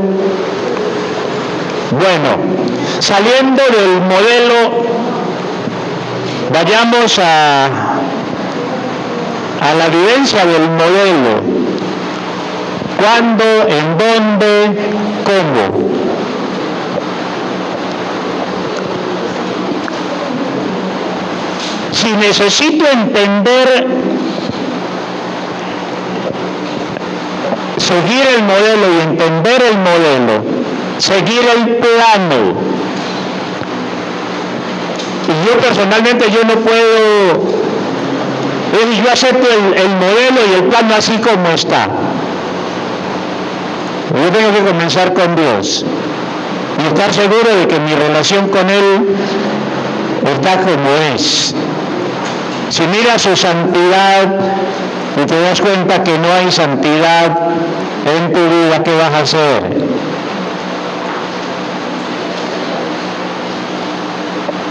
Bueno, saliendo del modelo, vayamos a la vivencia del modelo. ¿Cuándo? ¿En dónde? ¿Cómo? Si necesito entender seguir el modelo y entender el modelo, seguir el plano. Y yo personalmente yo no puedo, yo acepto el modelo y el plano así como está. Yo tengo que comenzar con Dios y estar seguro de que mi relación con Él está como es. Si miras su santidad y te das cuenta que no hay santidad en tu vida, ¿qué vas a hacer?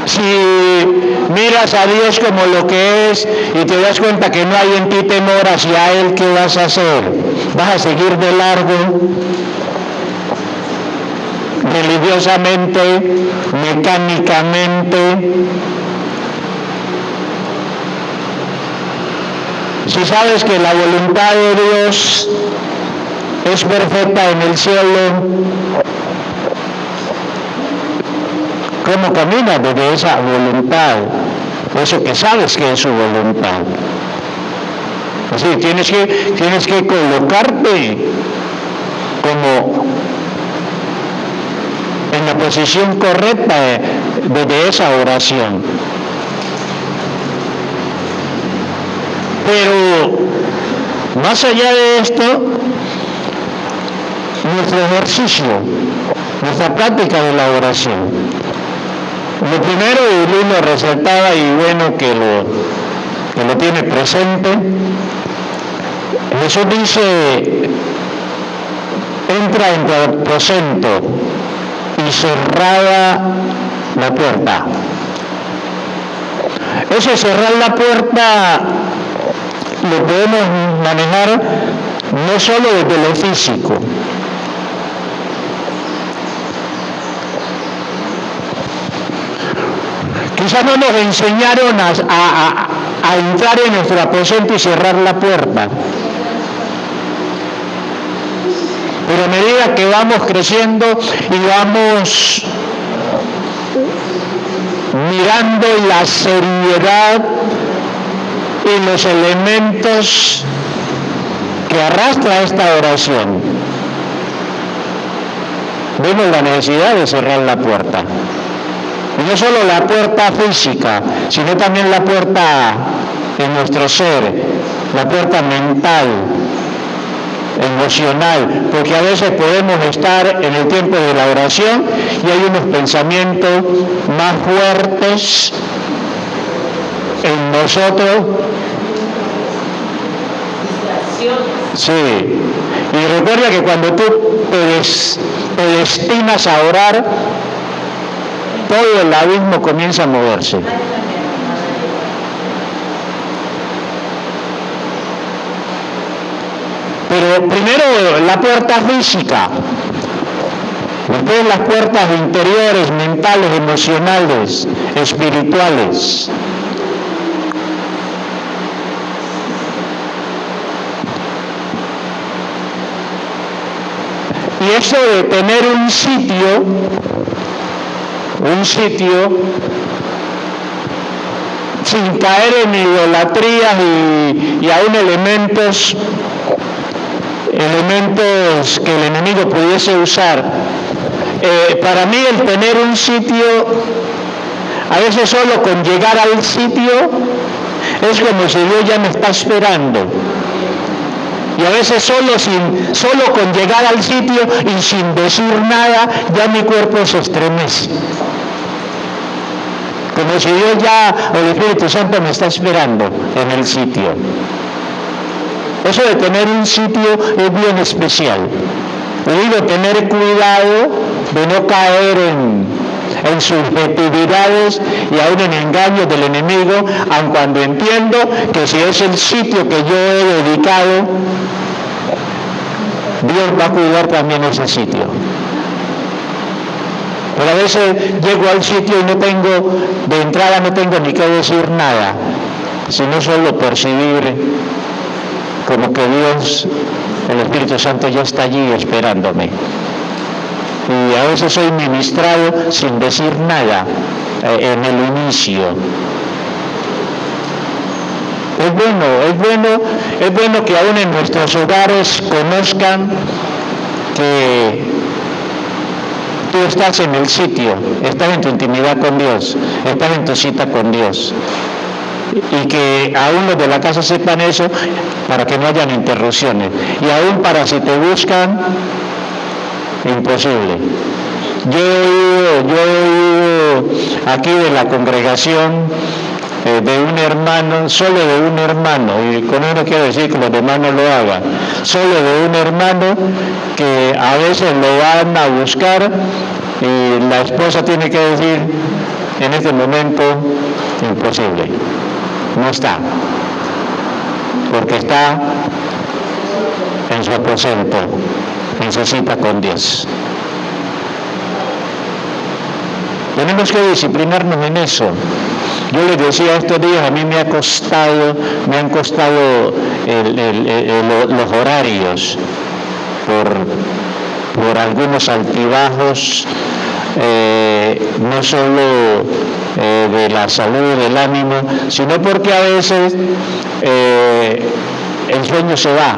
Si miras a Dios como lo que es y te das cuenta que no hay en ti temor hacia Él, ¿qué vas a hacer? ¿Vas a seguir de largo? Religiosamente, mecánicamente. Si sabes que la voluntad de Dios es perfecta en el cielo, ¿cómo caminas desde esa voluntad? Eso que sabes que es su voluntad. Así, tienes que colocarte como en la posición correcta de esa oración. Pero más allá de esto, nuestro ejercicio, nuestra práctica de la oración. Lo primero, y Luis lo resaltaba, y bueno que lo tiene presente, Jesús dice: entra en tu aposento y cerrada la puerta. Eso cerrar la puerta lo podemos manejar no solo desde lo físico. Quizás no nos enseñaron a entrar en nuestro aposento y cerrar la puerta. Pero a medida que vamos creciendo y vamos mirando la seriedad y los elementos que arrastra esta oración, vemos la necesidad de cerrar la puerta. Y no solo la puerta física, sino también la puerta en nuestro ser, la puerta mental, emocional, porque a veces podemos estar en el tiempo de la oración y hay unos pensamientos más fuertes en nosotros. Sí, y recuerda que cuando tú te destinas a orar, todo el abismo comienza a moverse. Pero primero la puerta física, después las puertas interiores, mentales, emocionales, espirituales. Y eso de tener un sitio sin caer en idolatrías y aún elementos que el enemigo pudiese usar. Para mí el tener un sitio, a veces solo con llegar al sitio, es como si Dios ya me está esperando. Y a veces solo con llegar al sitio y sin decir nada, ya mi cuerpo se estremece. Como si Dios ya, o el Espíritu Santo me está esperando en el sitio. Eso de tener un sitio es bien especial. He digo tener cuidado de no caer en subjetividades y aún en engaños del enemigo, aun cuando entiendo que si es el sitio que yo he dedicado, Dios va a cuidar también ese sitio. Pero a veces llego al sitio y de entrada no tengo ni que decir nada, sino solo percibir como que Dios, el Espíritu Santo ya está allí esperándome. Y a veces soy ministrado sin decir nada en el inicio. Es bueno que aún en nuestros hogares conozcan que tú estás en el sitio, estás en tu intimidad con Dios, estás en tu cita con Dios. Y que aún los de la casa sepan eso para que no hayan interrupciones. Y aún para si te buscan, imposible. Yo he oído aquí de la congregación de un hermano, solo de un hermano, y con eso no quiero decir que los demás no lo hagan, solo de un hermano que a veces lo van a buscar y la esposa tiene que decir en este momento, imposible, no está, porque está en su aposento, en su cita con Dios. Tenemos que disciplinarnos en eso. Yo les decía estos días, a mí me han costado los horarios por algunos altibajos, no solo de la salud, del ánimo, sino porque a veces el sueño se va.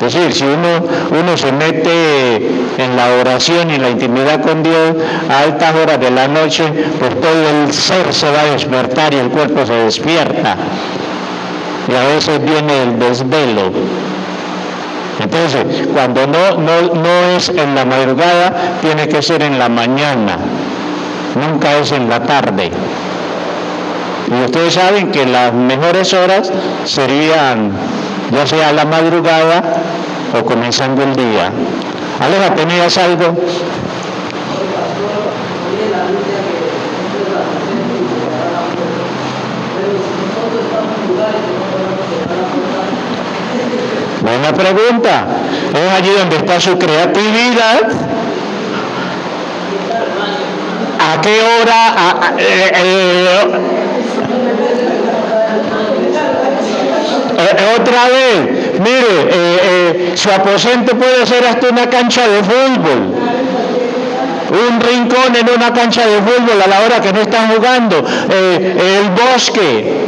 Es decir, si uno se mete en la oración y en la intimidad con Dios a altas horas de la noche, pues todo el ser se va a despertar y el cuerpo se despierta. Y a veces viene el desvelo. Entonces, cuando no es en la madrugada, tiene que ser en la mañana. Nunca es en la tarde. Y ustedes saben que las mejores horas serían ya sea a la madrugada o comenzando el día. Aleja, ¿tenías algo? Buena pregunta. Es allí donde está su creatividad. ¿A qué hora? Otra vez, mire, su aposento puede ser hasta una cancha de fútbol, un rincón en una cancha de fútbol a la hora que no están jugando, el bosque,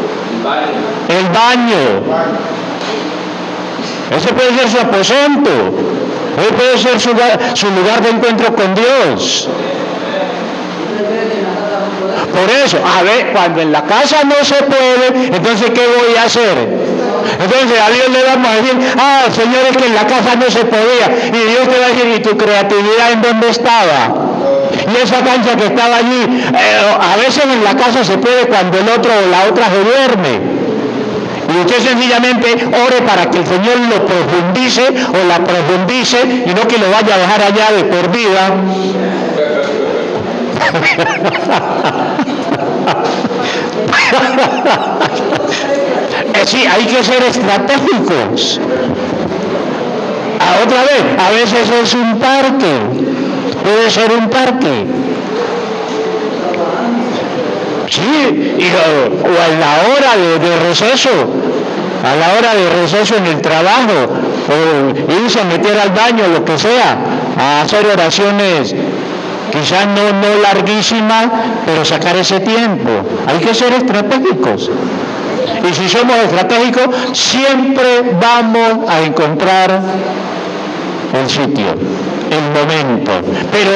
el baño, ese puede ser su aposento, ese puede ser su lugar de encuentro con Dios. Por eso, a ver, cuando en la casa no se puede, entonces ¿qué voy a hacer? Entonces a Dios le vamos a decir, Señor, es que en la casa no se podía, y Dios te va a decir, ¿y tu creatividad en dónde estaba? Y esa cancha que estaba allí, a veces en la casa se puede cuando el otro o la otra se duerme, y usted sencillamente ore para que el Señor lo profundice o la profundice, y no que lo vaya a dejar allá de por vida. Sí, hay que ser estratégicos. Otra vez, a veces es un parque, puede ser un parque. Sí, o a la hora de receso, a la hora de receso en el trabajo, o irse a meter al baño, lo que sea, a hacer oraciones. Quizás no larguísimas, pero sacar ese tiempo. Hay que ser estratégicos. Y si somos estratégicos, siempre vamos a encontrar el sitio, el momento. Pero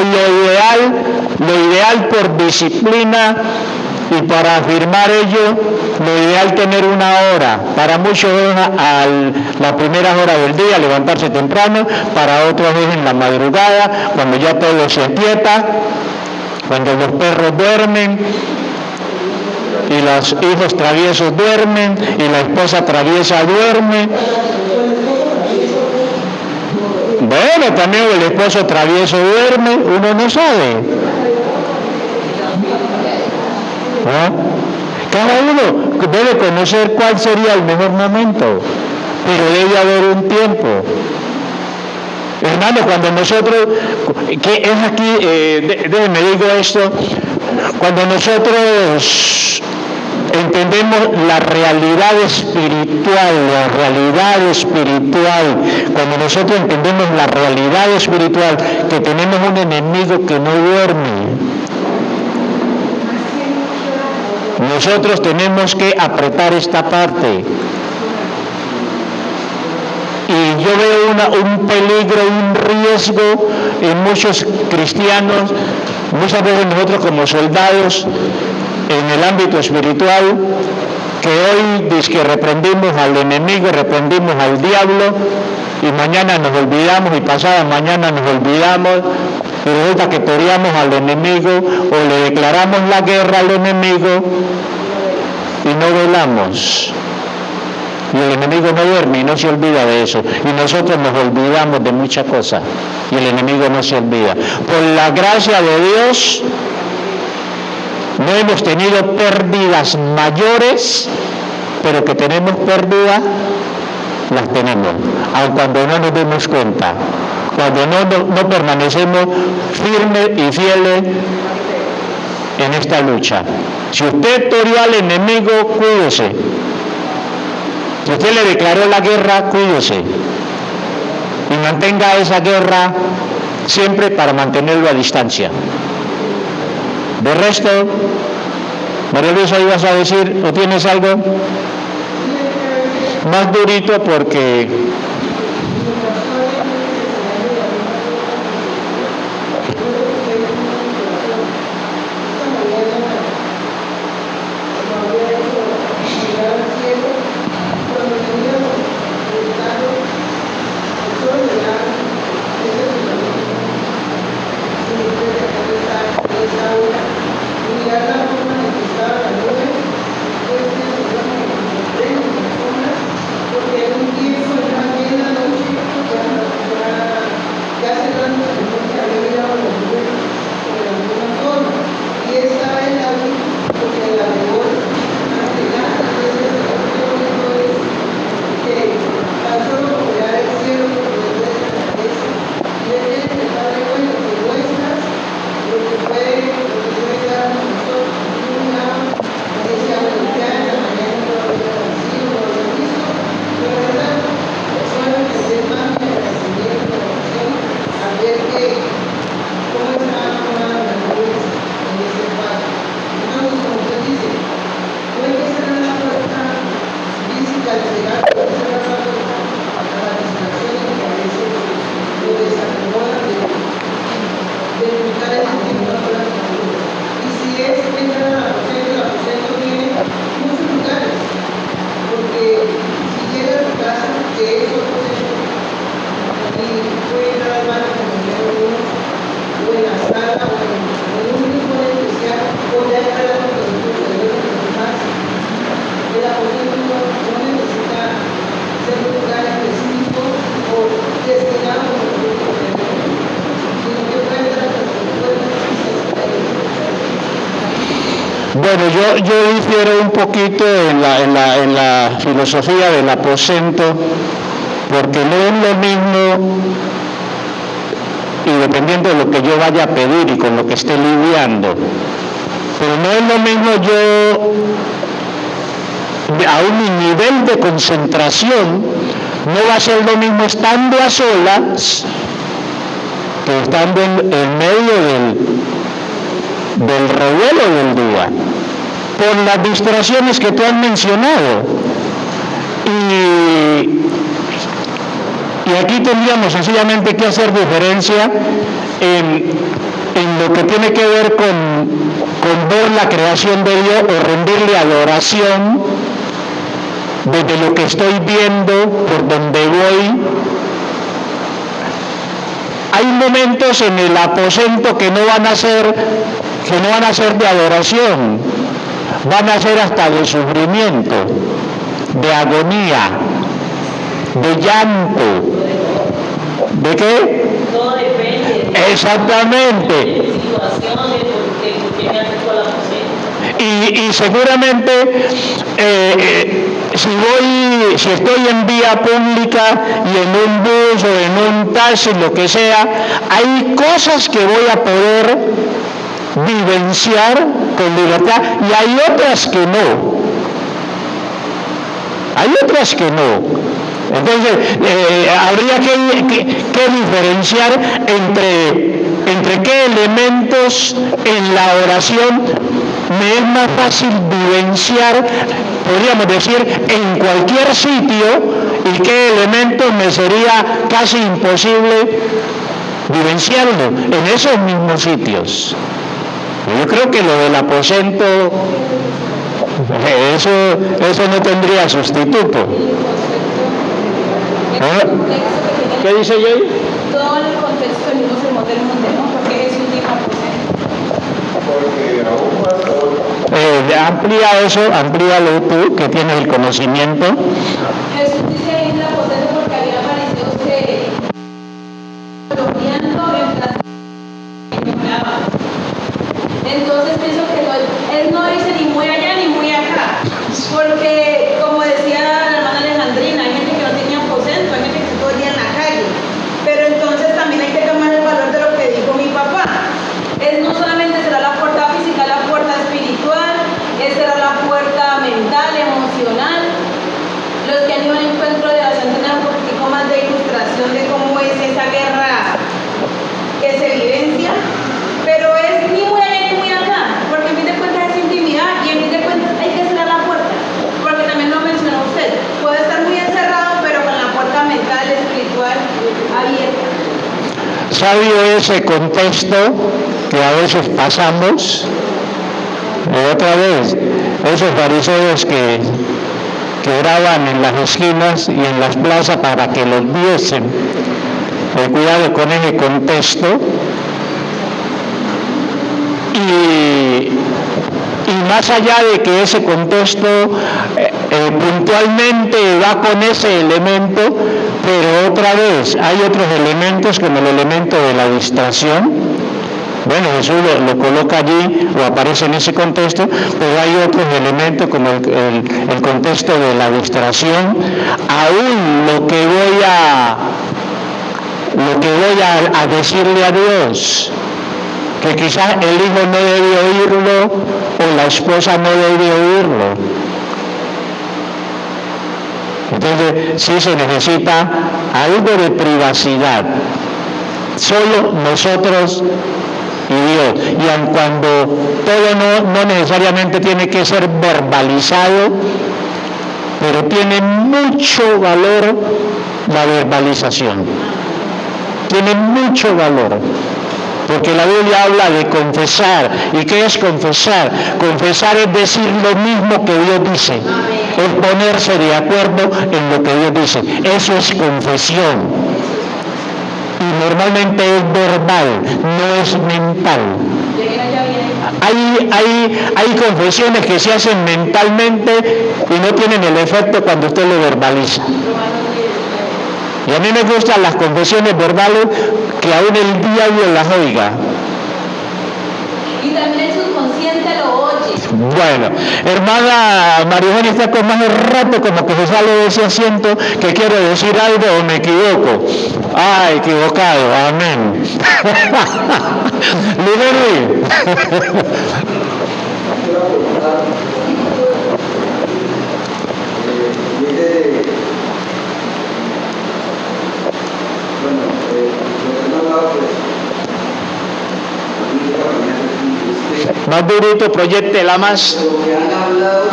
lo ideal por disciplina y para afirmar ello, lo ideal tener una hora. Para muchos es la primera hora del día, levantarse temprano, para otros es en la madrugada, cuando ya todo se aquieta, cuando los perros duermen, y los hijos traviesos duermen, y la esposa traviesa duerme. Bueno, también el esposo travieso duerme, uno no sabe. Cada uno debe conocer cuál sería el mejor momento, pero debe haber un tiempo. Hermano, cuando nosotros, que es aquí, déjenme digo esto, cuando nosotros entendemos la realidad espiritual, cuando nosotros entendemos la realidad espiritual, que tenemos un enemigo que no duerme, Nosotros tenemos que apretar esta parte. Y yo veo un peligro, un riesgo en muchos cristianos, muchas veces nosotros como soldados en el ámbito espiritual, que hoy dizque reprendimos al enemigo, reprendimos al diablo, y mañana nos olvidamos, y pasada mañana nos olvidamos, y resulta que toreamos al enemigo, o le declaramos la guerra al enemigo, y no velamos. Y el enemigo no duerme y no se olvida de eso. Y nosotros nos olvidamos de muchas cosas. Y el enemigo no se olvida. Por la gracia de Dios, no hemos tenido pérdidas mayores, pero que tenemos pérdidas, las tenemos. Aun cuando no nos demos cuenta. Cuando no permanecemos firmes y fieles en esta lucha. Si usted toreó al enemigo, cuídese. Si usted le declaró la guerra, cuídese y mantenga esa guerra siempre para mantenerlo a distancia. De resto, María Luisa, ¿ibas a decir o tienes algo más durito? Porque bueno, yo difiero un poquito en la filosofía del aposento, porque no es lo mismo, y dependiendo de lo que yo vaya a pedir y con lo que esté lidiando, pero no es lo mismo yo, a un nivel de concentración, no va a ser lo mismo estando a solas que estando en medio del revuelo del día, por las distracciones que tú has mencionado. Y aquí tendríamos sencillamente que hacer diferencia en lo que tiene que ver con ver la creación de Dios o rendirle adoración desde lo que estoy viendo, por donde voy. Hay momentos en el aposento que no van a ser de adoración, van a ser hasta de sufrimiento, de agonía, de llanto. ¿De qué? Todo depende. Exactamente. De mi situación, de por qué me acerco al aposento. Y seguramente si estoy en vía pública y en un bus o en un taxi, lo que sea, hay cosas que voy a poder vivenciar con libertad y hay otras que no. Hay otras que no. Entonces, habría que diferenciar entre qué elementos en la oración me es más fácil vivenciar, podríamos decir, en cualquier sitio, y qué elementos me sería casi imposible vivenciarlo en esos mismos sitios. Yo creo que lo del aposento, eso no tendría sustituto. ¿Qué dice Jay? Todo el contexto del mismo sermón del monte, ¿no? Porque Jesús dijo aposento. Amplía eso, amplíalo tú, que tienes el conocimiento. Jesús dice ahí en el aposento porque había fariseos que coloreando en plaza que lloraban. Entonces pienso que él no dice ni muy allá ni muy acá, porque como decía la hermana Alejandrina, hay gente que no tenía aposento, hay gente que se todo el día en la calle, pero entonces también hay que tomar el valor de lo que dijo mi papá. Él no solamente será la puerta física, la puerta espiritual, él será la puerta mental, emocional. Los que han ido al encuentro de oración tendrán un poquitico más de ilustración de cómo es esa guerra que se vivencia, pero es ni muy allá ni muy acá, porque en fin de cuentas es intimidad y en fin de cuentas hay que cerrar la puerta, porque también lo mencionó usted, puede estar muy encerrado, pero con la puerta mental, espiritual abierta. Sabio ese contexto que a veces pasamos, otra vez, esos fariseos que oraban en las esquinas y en las plazas para que los viesen. Cuidado con ese contexto. Y más allá de que ese contexto puntualmente va con ese elemento, pero otra vez hay otros elementos como el elemento de la distracción. Bueno, Jesús lo coloca allí o aparece en ese contexto, pero hay otros elementos como el contexto de la distracción. Aún lo que voy a decirle a Dios, que quizás el hijo no debe oírlo o la esposa no debe oírlo. Entonces sí se necesita algo de privacidad, solo nosotros y Dios. Y aun cuando todo no necesariamente tiene que ser verbalizado, pero tiene mucho valor la verbalización. Tiene mucho valor. Porque la Biblia habla de confesar. ¿Y qué es confesar? Confesar es decir lo mismo que Dios dice. Es ponerse de acuerdo en lo que Dios dice. Eso es confesión. Y normalmente es verbal, no es mental. Hay confesiones que se hacen mentalmente y no tienen el efecto cuando usted lo verbaliza. Y a mí me gustan las confesiones verbales que aún el diablo las oiga. Y también el subconsciente lo oye. Bueno, hermana María Eugenia está con más rato como que se sale de ese asiento que quiere decir algo o me equivoco. Ah, equivocado, amén. Liberi. Más durito, proyectela más. Lo que han hablado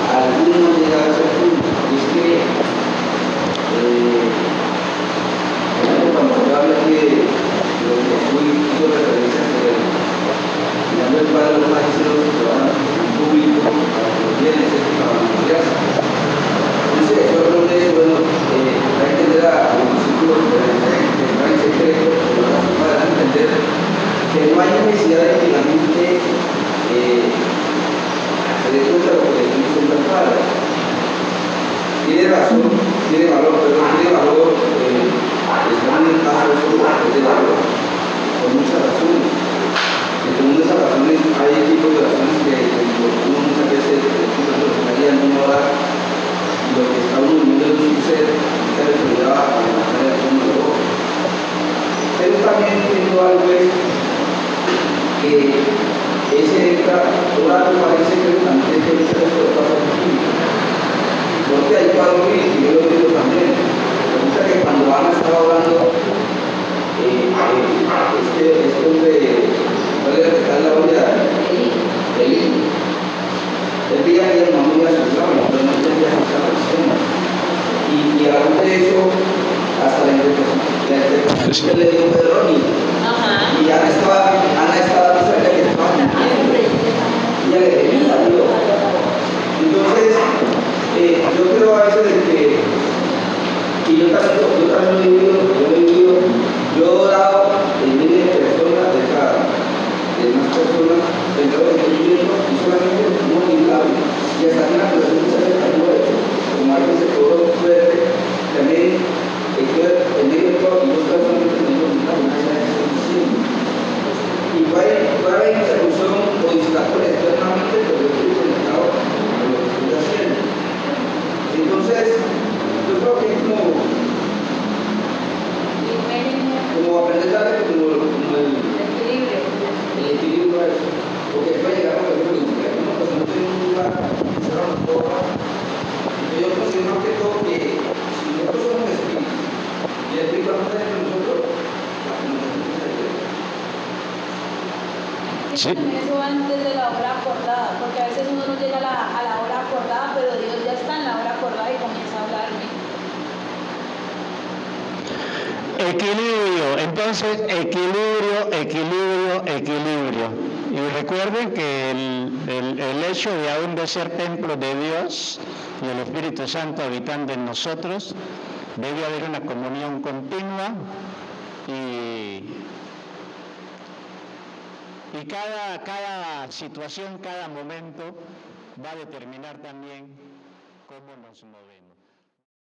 algunos de las es que cuando se habla que lo que hizo referencia a mirando el padre de los maestros que van en público para que los bienes para manejarse. Entonces, yo creo que bueno, hay que entender a los discípulos que están en secreto, para entender que no hay necesidad de que la gente se dé cuenta de lo que le estoy diciendo al padre. Tiene razón, tiene valor, pero no tiene valor, está en el caso de eso, de valor, por muchas razones. Entre una de esas razones hay tipos de razones que uno muchas veces estaría en una hora lo que está uno viviendo en un ser, muchas veces lo lleva a la manera de uno de otro. Pero también entiendo algo es que ese orar parece que también tiene que ser de paso público. Porque hay cuadros y yo lo digo también. Resulta que cuando Ana estaba hablando, este hombre, ¿cuál era el que está en la olla? Eli. que le dio Ronnie. Ajá. Y Ana estaba cerca que estaba en ella le gemía a Dios. Entonces, yo creo a veces de que, y yo también lo he vivido, yo he orado en miles de personas, de más personas, dentro del entendimiento, y solamente no milagro. Y hasta que una persona muchas veces ayuda, como a veces se todo fuerte, también en medio de todo, y no está solamente teniendo milagro, nadie sabe qué está diciendo. Y puede haber interrupción o distractor externamente, pero yo estoy conectado a lo que estoy haciendo. Entonces, yo creo que es como aprender a darle como el equilibrio a eso. Porque puede llegar a un momento que no, pues no tengo un lugar, cerramos todo. Yo considero que todo que si nosotros somos espíritus y el espíritu no está en nosotros, la comunicación está ahí. Sí. También eso va antes de la hora acordada, porque a veces uno no llega a la hora acordada, pero Dios ya está en la hora acordada y comienza a hablarme. Equilibrio, entonces equilibrio. Y recuerden que el hecho de aún de ser templo de Dios y el Espíritu Santo habitando en nosotros, debe haber una comunión continua y cada situación, cada momento va a determinar también cómo nos movemos.